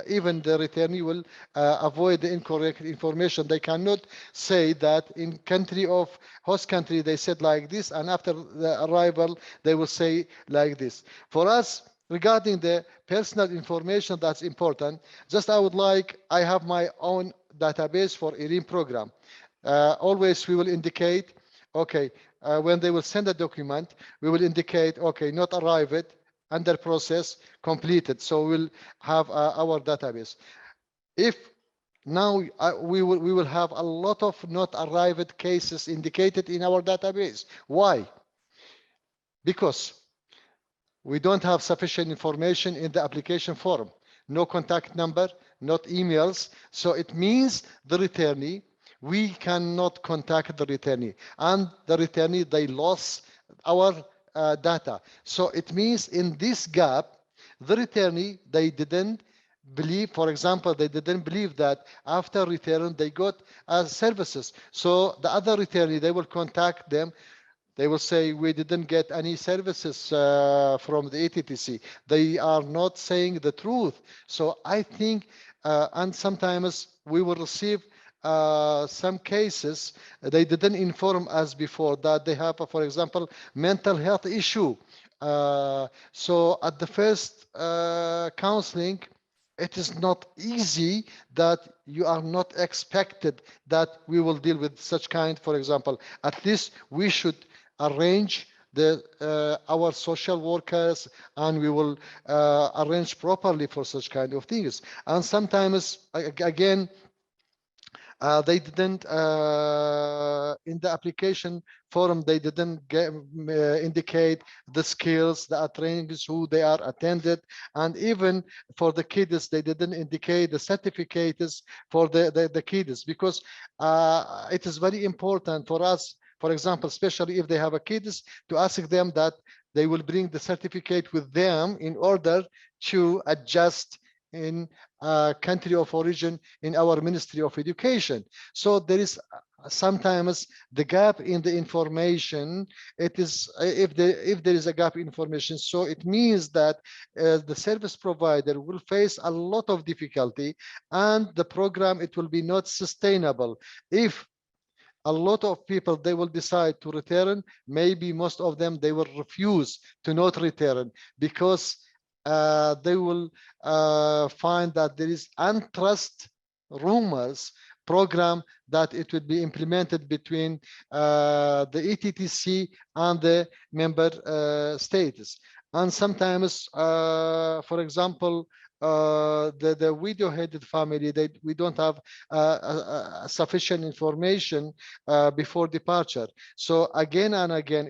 even the returnee will avoid the incorrect information. They cannot say that in country of host country they said like this, and after the arrival they will say like this. For us, regarding the personal information, that's important. Just I have my own database for IRIN program. Always we will indicate, okay, when they will send a document, we will indicate, okay, not arrived, under process, completed. So we'll have our database. If now we will have a lot of not arrived cases indicated in our database. Why? Because we don't have sufficient information in the application form. No contact number, not emails. So it means the returnee, we cannot contact the returnee, and the returnee, they lost our data. So it means in this gap, the returnee, they didn't believe, for example, they didn't believe that after return they got services. So the other returnee, they will contact them. They will say, we didn't get any services from the ETTC. They are not saying the truth. So I think, and sometimes we will receive some cases, they didn't inform us before that they have, for example, mental health issue. So at the first counseling, it is not easy that you are not expected that we will deal with such kind, for example. At least we should arrange our social workers, and we will arrange properly for such kind of things. And sometimes, again, they didn't in the application form, they didn't indicate the skills, the trainings, who they are attended, and even for the kids, they didn't indicate the certificates for the kids, because it is very important for us, for example, especially if they have a kids, to ask them that they will bring the certificate with them in order to adjust in country of origin in our Ministry of Education. So there is sometimes the gap in the information. It is if there is a gap in information, so it means that the service provider will face a lot of difficulty, and the program, it will be not sustainable. If a lot of people, they will decide to return, maybe most of them, they will refuse to not return, because they will find that there is untrust rumors program that it would be implemented between the ETTC and the member states. And sometimes, for example, the widow-headed family, we don't have sufficient information before departure. So again and again,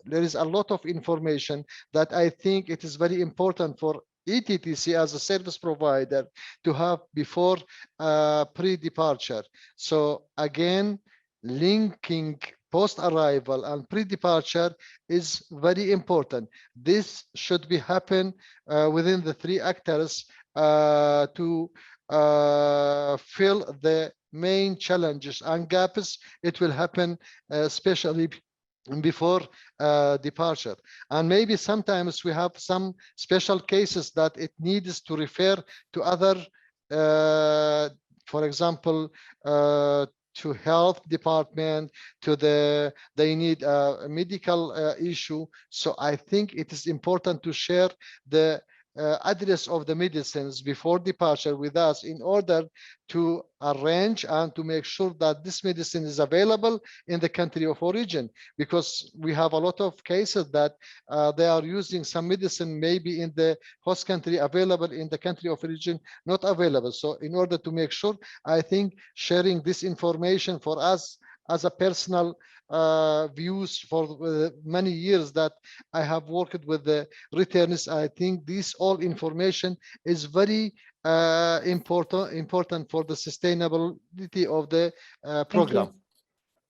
there is a lot of information that I think it is very important for ETTC as a service provider to have before pre-departure. So again, linking post-arrival and pre-departure is very important. This should be happen within the three actors to fill the main challenges and gaps. It will happen especially before departure. And maybe sometimes we have some special cases that it needs to refer to other, for example, to health department, they need a medical issue. So I think it is important to share the address of the medicines before departure with us, in order to arrange and to make sure that this medicine is available in the country of origin, because we have a lot of cases that they are using some medicine maybe in the host country available, in the country of origin not available. So in order to make sure, I think sharing this information for us as a personal views for many years that I have worked with the returnees, I think this all information is very important for the sustainability of the program.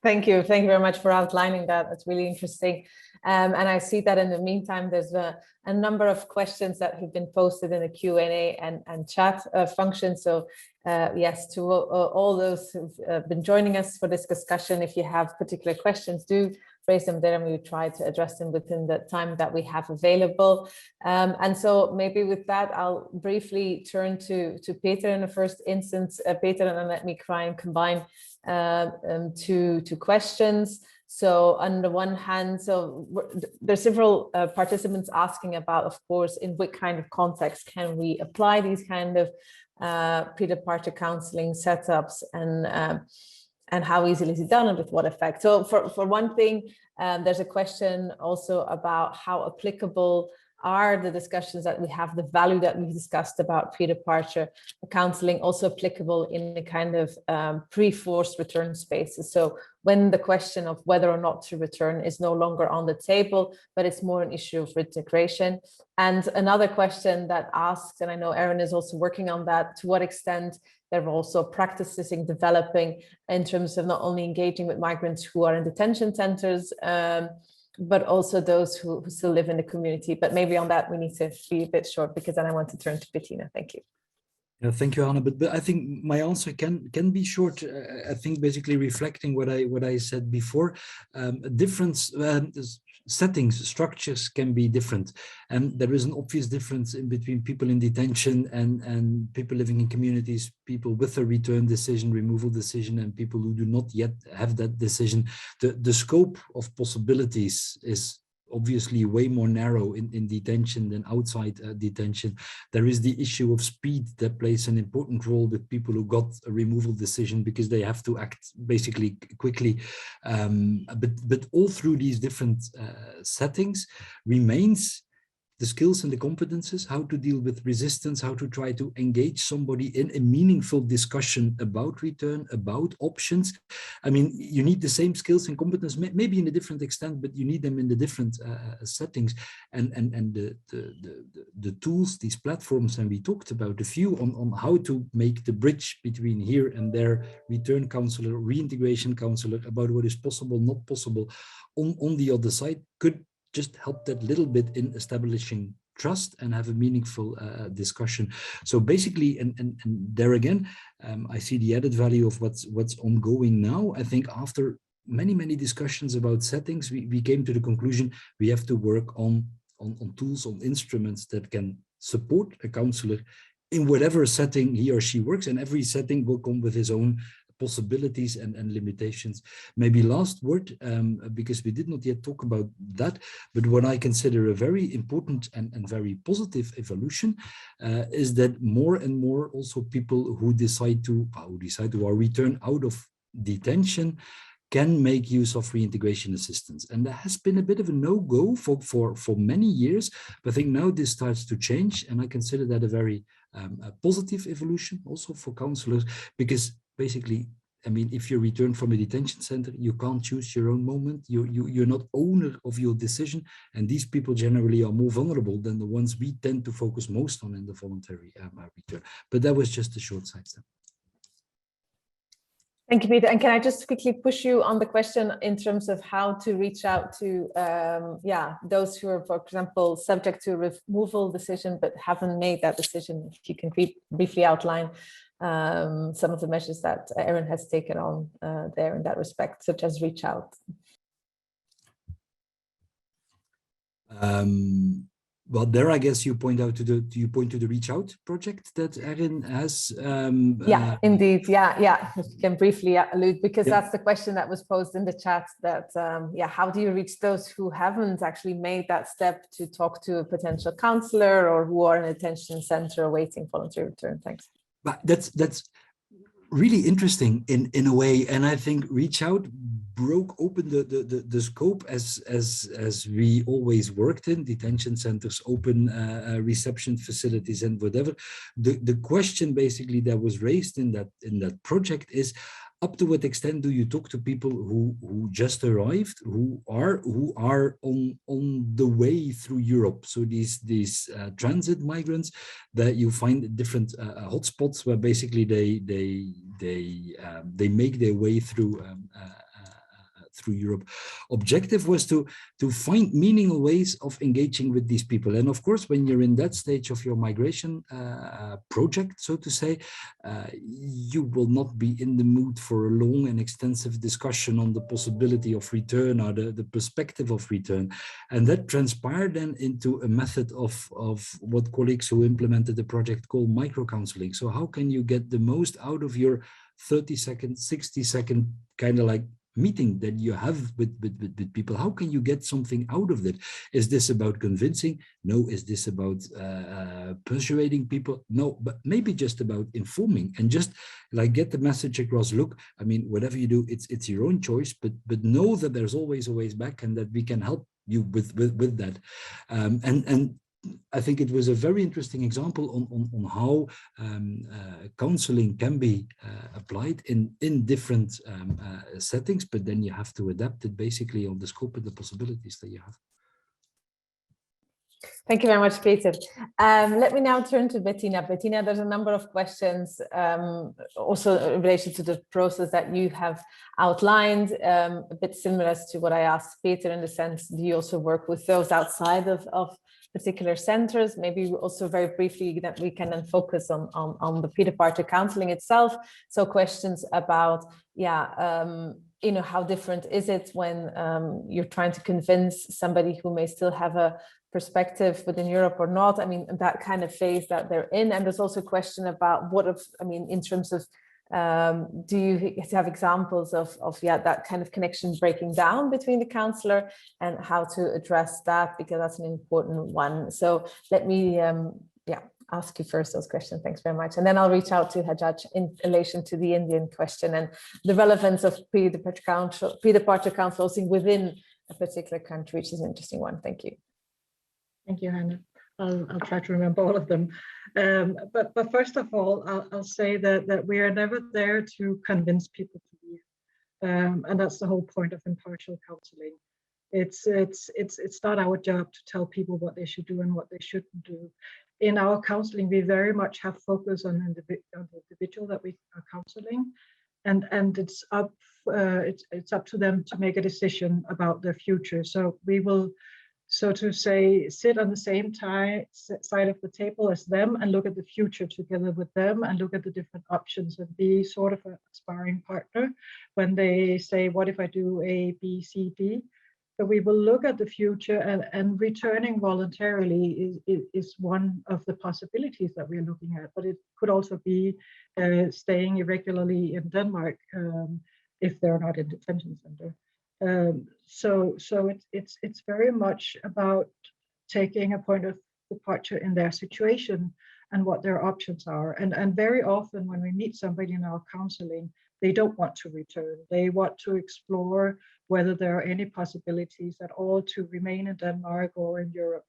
Thank you very much for outlining that. That's really interesting. And I see that in the meantime, there's a number of questions that have been posted in the Q&A and chat function. So yes, to all those who've been joining us for this discussion, if you have particular questions, do raise them there, and we will try to address them within the time that we have available. And so maybe with that, I'll briefly turn to Peter in the first instance. Peter, and then let me try and combine two questions. So on the one hand, so there's several participants asking about, of course, in what kind of context can we apply these kind of pre-departure counseling setups, and how easily is it done and with what effect? So for one thing, there's a question also about how applicable are the discussions that we have, the value that we've discussed about pre-departure counseling, also applicable in the kind of pre-forced return spaces. So when the question of whether or not to return is no longer on the table, but it's more an issue of reintegration. And another question that asks, and I know Erin is also working on that, to what extent there are also practices in developing in terms of not only engaging with migrants who are in detention centers, but also those who still live in the community. But maybe on that, we need to be a bit short, because then I want to turn to Bettina. Thank you. Yeah, thank you, Anna. But I think my answer can be short. I think basically reflecting what I said before. Different settings, structures can be different, and there is an obvious difference in between people in detention and people living in communities, people with a return decision, removal decision, and people who do not yet have that decision. The scope of possibilities is obviously way more narrow in detention than outside detention. There is the issue of speed that plays an important role with people who got a removal decision because they have to act basically quickly. But all through these different settings remains the skills and the competences, how to deal with resistance, how to try to engage somebody in a meaningful discussion about return, about options. I mean, you need the same skills and competence, maybe in a different extent, but you need them in the different settings. And the tools, these platforms, and we talked about a few on how to make the bridge between here and there, return counselor, reintegration counselor, about what is possible, not possible on the other side, could just help that little bit in establishing trust and have a meaningful discussion. So basically, and there again, I see the added value of what's ongoing now. I think after many discussions about settings, we came to the conclusion we have to work on tools, on instruments that can support a counselor in whatever setting he or she works, and every setting will come with his own possibilities and limitations. Maybe last word, because we did not yet talk about that, but what I consider a very important and very positive evolution is that more and more also people who decide to return out of detention can make use of reintegration assistance. And that has been a bit of a no-go for many years, but I think now this starts to change, and I consider that a very a positive evolution also for counselors, because basically, I mean, if you return from a detention center, you can't choose your own moment. You're not owner of your decision. And these people generally are more vulnerable than the ones we tend to focus most on in the voluntary return. But that was just a short sidestep. Thank you, Peter. And can I just quickly push you on the question in terms of how to reach out to those who are, for example, subject to a removal decision but haven't made that decision? If you can briefly outline some of the measures that Erin has taken on there in that respect, such as reach out. Well, there, I guess you point to the Reach Out project that Erin has. Indeed. Yeah. You can briefly allude, because that's the question that was posed in the chat. That how do you reach those who haven't actually made that step to talk to a potential counselor, or who are in a detention center awaiting voluntary return? Thanks. But that's really interesting in a way, and I think Reach Out broke open the scope as we always worked in detention centers, open reception facilities, and whatever. The question basically that was raised in that project is, up to what extent do you talk to people who just arrived, who are on the way through Europe? So these transit migrants that you find at different hotspots where basically they make their way through Europe. Objective was to find meaningful ways of engaging with these people. And of course, when you're in that stage of your migration project, so to say, you will not be in the mood for a long and extensive discussion on the possibility of return or the perspective of return. And that transpired then into a method of what colleagues who implemented the project call micro-counseling. So how can you get the most out of your 30-second, 60-second kind of like meeting that you have with people? How can you get something out of that? Is this about convincing? No. Is this about persuading people? No, but maybe just about informing and just like get the message across. Look, I mean, whatever you do, it's your own choice, but know that there's always a ways back, and that we can help you with that. And I think it was a very interesting example on how counseling can be applied in different settings, but then you have to adapt it basically on the scope and the possibilities that you have. Thank you very much, Peter. Let me now turn to Bettina. Bettina, there's a number of questions also in relation to the process that you have outlined, a bit similar as to what I asked Peter, in the sense, do you also work with those outside of particular centers. Maybe also very briefly that we can then focus on the Predeparture counseling itself. So questions about, you know, how different is it when you're trying to convince somebody who may still have a perspective within Europe or not? I mean, that kind of phase that they're in. And there's also a question about what if, I mean, in terms of, do you have examples of that kind of connection breaking down between the counselor, and how to address that, because that's an important one. So let me, ask you first those questions. Thanks very much. And then I'll reach out to Hajjaj in relation to the Indian question and the relevance of Predeparture counseling within a particular country, which is an interesting one. Thank you. Thank you, Hannah. I'll try to remember all of them. But first of all, I'll say that we are never there to convince people to leave. And that's the whole point of impartial counseling. It's not our job to tell people what they should do and what they shouldn't do. In our counseling, we very much have focus on the individual that we are counseling, and it's up to them to make a decision about their future. So we will, so to say, sit on the same side of the table as them and look at the future together with them and look at the different options and be sort of a sparring partner when they say, what if I do A, B, C, D? So we will look at the future, and returning voluntarily is one of the possibilities that we're looking at, but it could also be staying irregularly in Denmark if they're not in detention center. So it's very much about taking a point of departure in their situation and what their options are. And very often when we meet somebody in our counseling, they don't want to return. They want to explore whether there are any possibilities at all to remain in Denmark or in Europe.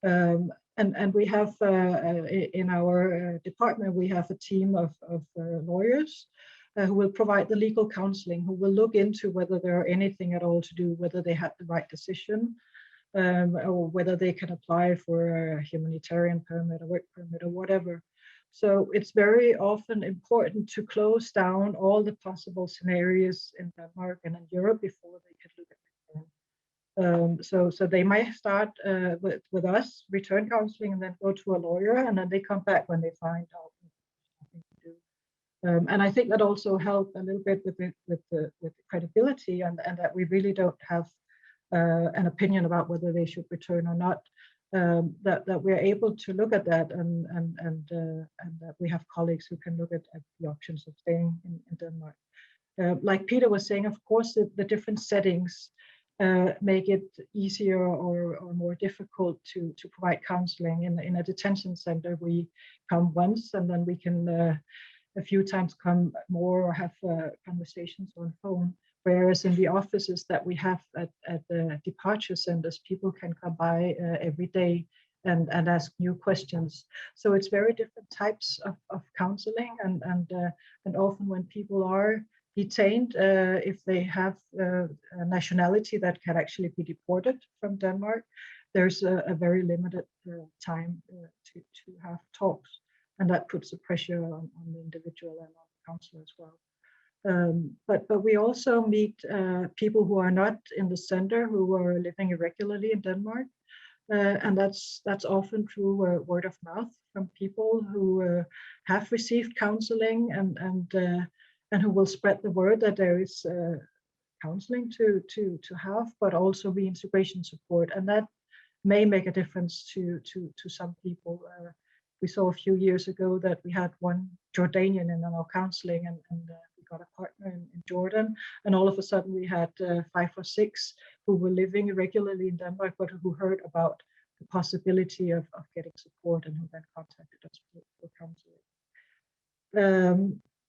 And we have in our department, we have a team of lawyers who will provide the legal counseling, who will look into whether there are anything at all to do, whether they had the right decision, or whether they can apply for a humanitarian permit, a work permit, or whatever. So it's very often important to close down all the possible scenarios in Denmark and in Europe before they can look at return. So they might start with us, return counseling, and then go to a lawyer, and then they come back when they find out nothing to do. And I think that also helped a little bit with the credibility, and that we really don't have an opinion about whether they should return or not. That we're able to look at that, and that we have colleagues who can look at the options of staying in Denmark. Like Peter was saying, of course, the different settings make it easier or more difficult to provide counseling. In a detention center, we come once, and then we can a few times come more or have conversations on phone. Whereas in the offices that we have at the departure centers, people can come by every day and ask new questions. So it's very different types of counseling, and often when people are detained, if they have a nationality that can actually be deported from Denmark, there's a very limited time to have talks, and that puts the pressure on the individual and on the counselor as well. But we also meet people who are not in the center, who are living irregularly in Denmark, and that's often through word of mouth from people who have received counseling and who will spread the word that there is counseling to have, but also reintegration support, and that may make a difference to some people. We saw a few years ago that we had one Jordanian in our counseling, and we got a partner in Jordan, and all of a sudden we had 5 or 6 who were living irregularly in Denmark, but who heard about the possibility of getting support, and who then contacted us for counseling.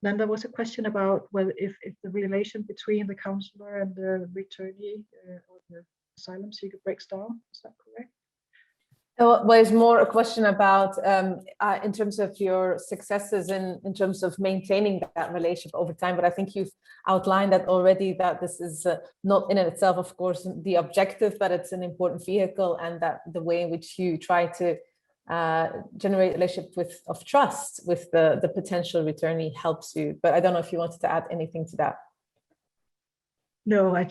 Then there was a question about whether if the relation between the counselor and the returnee or the asylum seeker breaks down. Is that correct? Well, it's more a question about in terms of your successes in terms of maintaining that relationship over time. But I think you've outlined that already, that this is not in itself, of course, the objective, but it's an important vehicle, and that the way in which you try to generate a relationship of trust with the potential returnee helps you. But I don't know if you wanted to add anything to that. No, I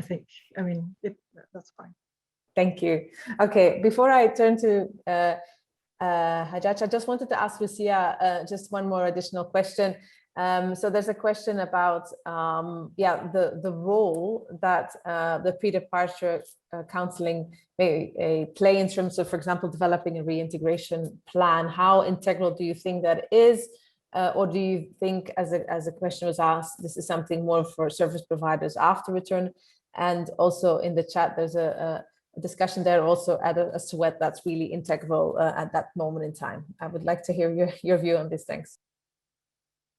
think, I mean, that's fine. Thank you. Okay, before I turn to Hajjaj, I just wanted to ask Lucia just one more additional question. So there's a question about the role that the pre-departure counselling may play in terms of, for example, developing a reintegration plan. How integral do you think that is? Or do you think, as a question was asked, this is something more for service providers after return? And also in the chat, there's a discussion there also as to what that's really integral at that moment in time. I would like to hear your view on these things.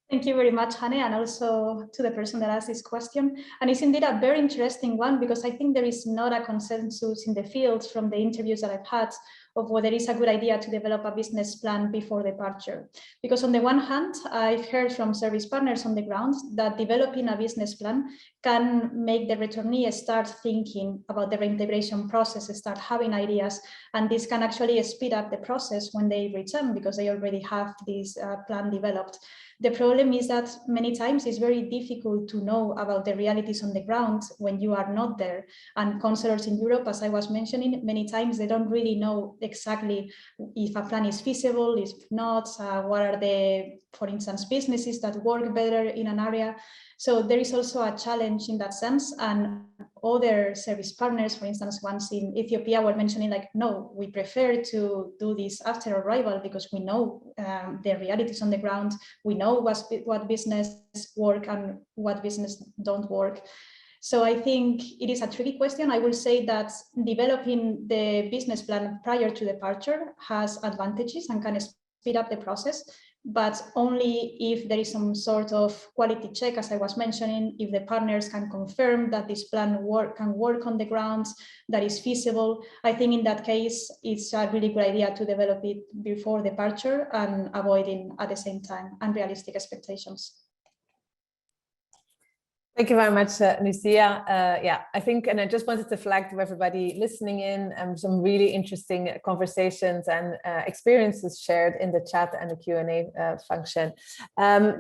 Thank you very much, Hane, and also to the person that asked this question. And it's indeed a very interesting one, because I think there is not a consensus in the field from the interviews that I've had of whether it's a good idea to develop a business plan before departure. Because on the one hand, I've heard from service partners on the ground that developing a business plan can make the returnee start thinking about the reintegration process, start having ideas, and this can actually speed up the process when they return, because they already have this plan developed. The problem is that many times it's very difficult to know about the realities on the ground when you are not there. And counselors in Europe, as I was mentioning, many times they don't really know exactly if a plan is feasible, if not, what are the, for instance, businesses that work better in an area. So there is also a challenge in that sense. And other service partners, for instance, ones in Ethiopia were mentioning like, no, we prefer to do this after arrival because we know the realities on the ground. We know what business work and what business don't work. So I think it is a tricky question. I will say that developing the business plan prior to departure has advantages and can speed up the process, but only if there is some sort of quality check, as I was mentioning, if the partners can confirm that this plan can work on the ground, that is feasible. I think in that case, it's a really good idea to develop it before departure and avoiding at the same time unrealistic expectations. Thank you very much, Lucia. I think, and I just wanted to flag to everybody listening in some really interesting conversations and experiences shared in the chat and the Q&A function.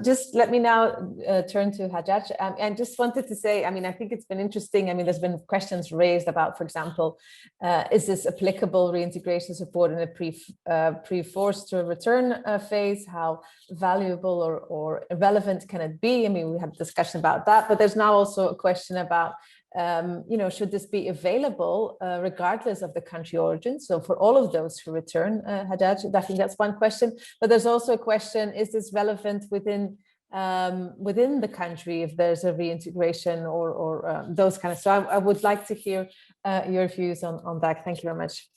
Just let me now turn to Hajjaj. And just wanted to say, I mean, I think it's been interesting. I mean, there's been questions raised about, for example, is this applicable reintegration support in a pre-forced to return phase? How valuable or relevant can it be? I mean, we had a discussion about that, but there's now also a question about, should this be available regardless of the country origin? So for all of those who return, Hajjaj, I think that's one question. But there's also a question, is this relevant within the country if there's a reintegration or those kind of stuff? I would like to hear your views on that. Thank you very much.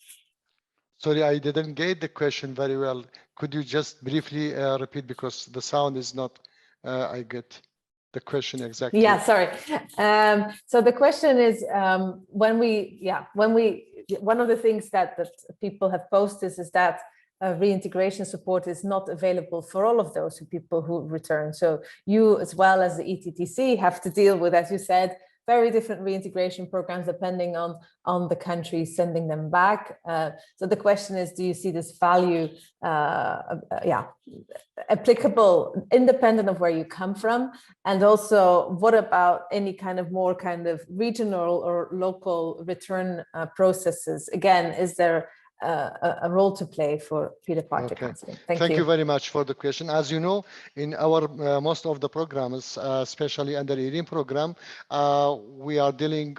Sorry, I didn't get the question very well. Could you just briefly repeat, because the sound is not, I get the question exactly. Yeah, sorry. So the question is, one of the things that people have posted is that reintegration support is not available for all of those people who return. So you, as well as the ETTC, have to deal with, as you said, very different reintegration programs depending on the country sending them back. So the question is, do you see this value applicable independent of where you come from? And also, what about any kind of more kind of regional or local return processes? Again, is there a role to play for pre-departure counselling? Thank you very much for the question. As you know, in our most of the programs, especially under the ERIM program, we are dealing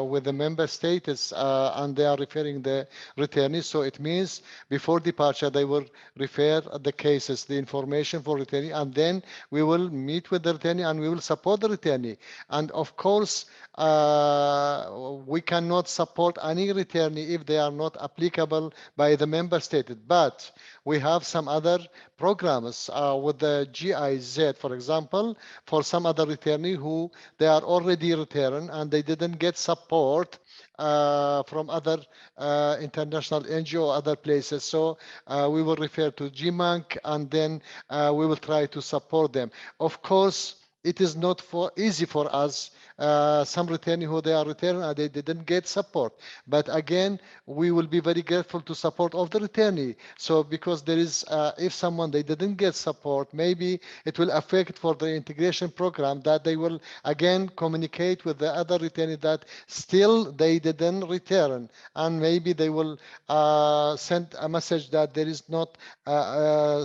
with the member states and they are referring the returnees. So it means before departure, they will refer the cases, the information for returnee, and then we will meet with the returnee and we will support the returnee. And of course, we cannot support any returnee if they are not applicable by the member state, but we have some other programs with the GIZ, for example, for some other returnee who they are already returned and they didn't get support from other international NGO, other places. So we will refer to GMANC and then we will try to support them. Of course, it is not easy for us some returnee who they are returning and they didn't get support. But again, we will be very grateful to support of the returnee. So because there is, if someone they didn't get support, maybe it will affect for the integration program that they will again communicate with the other returnee that still they didn't return, and maybe they will send a message that there is not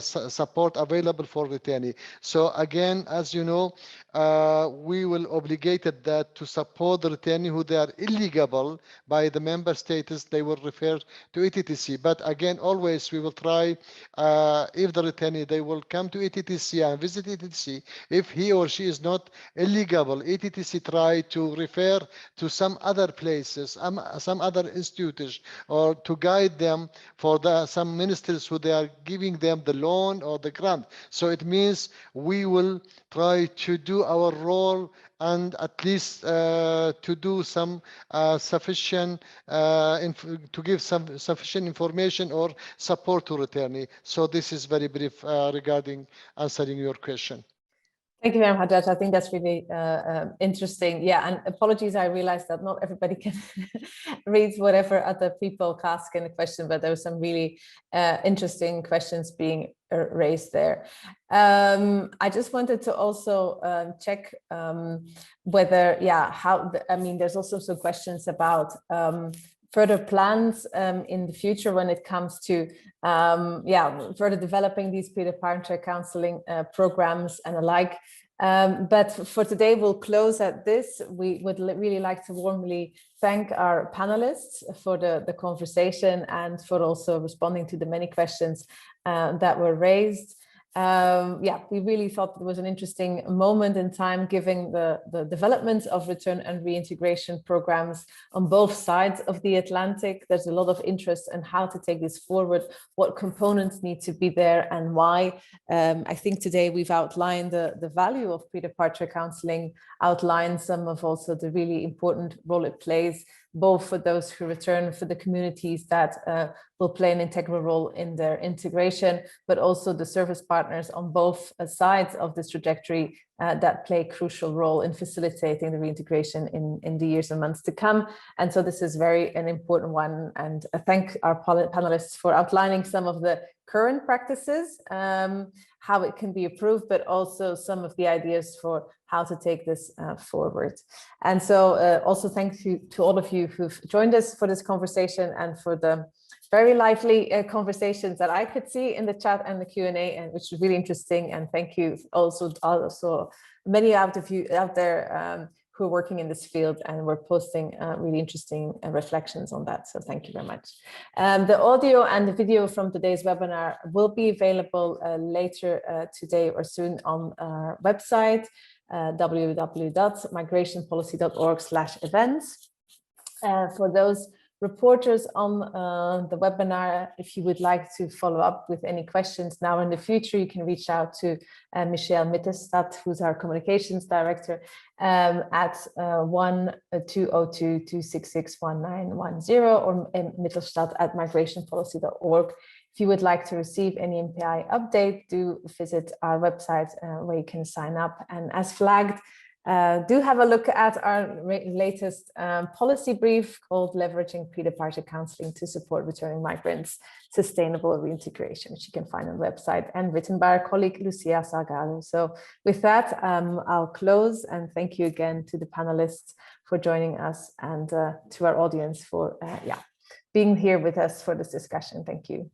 support available for returnee. So again, as you know, we will obligated that to support the returnee who they are eligible by the member status, they will refer to ETTC. But again, always we will try, if the returnee, they will come to ETTC and visit ETTC. If he or she is not eligible, ETTC try to refer to some other places, some other institutes, or to guide them for some ministers who they are giving them the loan or the grant. So it means we will try to do our role and at least to do some sufficient to give some sufficient information or support to returnee. So this is very brief regarding answering your question. Thank you very much, Hajjaj. I think that's really interesting. Yeah, and apologies, I realized that not everybody can read whatever other people ask in a question, but there were some really interesting questions being raised there. I just wanted to also check whether, I mean, there's also some questions about further plans in the future when it comes to further developing these Predeparture counseling programs and alike. But for today, we'll close at this. We would really like to warmly thank our panelists for the conversation and for also responding to the many questions that were raised. We really thought it was an interesting moment in time, given the development of return and reintegration programs on both sides of the Atlantic. There's a lot of interest in how to take this forward, what components need to be there and why. I think today we've outlined the value of Predeparture counselling, outlined some of also the really important role it plays, both for those who return, for the communities that will play an integral role in their integration, but also the service partners on both sides of this trajectory that play a crucial role in facilitating the reintegration in the years and months to come. And so this is an important one. And I thank our panelists for outlining some of the current practices, how it can be improved, but also some of the ideas for how to take this forward. And so also thank you to all of you who've joined us for this conversation and for the very lively conversations that I could see in the chat and the Q&A, and which was really interesting. And thank you also many of you out there who are working in this field and were posting really interesting reflections on that. So thank you very much. The audio and the video from today's webinar will be available later today or soon on our website, www.migrationpolicy.org/events. For those reporters on the webinar, if you would like to follow up with any questions now in the future, you can reach out to Michelle Mittelstadt, who's our communications director, at 1-202-266-1910 or mittelstadt@migrationpolicy.org. If you would like to receive any MPI update, do visit our website where you can sign up. And as flagged, do have a look at our latest policy brief called Leveraging Predeparture Counselling to Support Returning Migrants Sustainable Reintegration, which you can find on the website and written by our colleague Lucia Salgado. So with that, I'll close and thank you again to the panelists for joining us and to our audience for being here with us for this discussion. Thank you.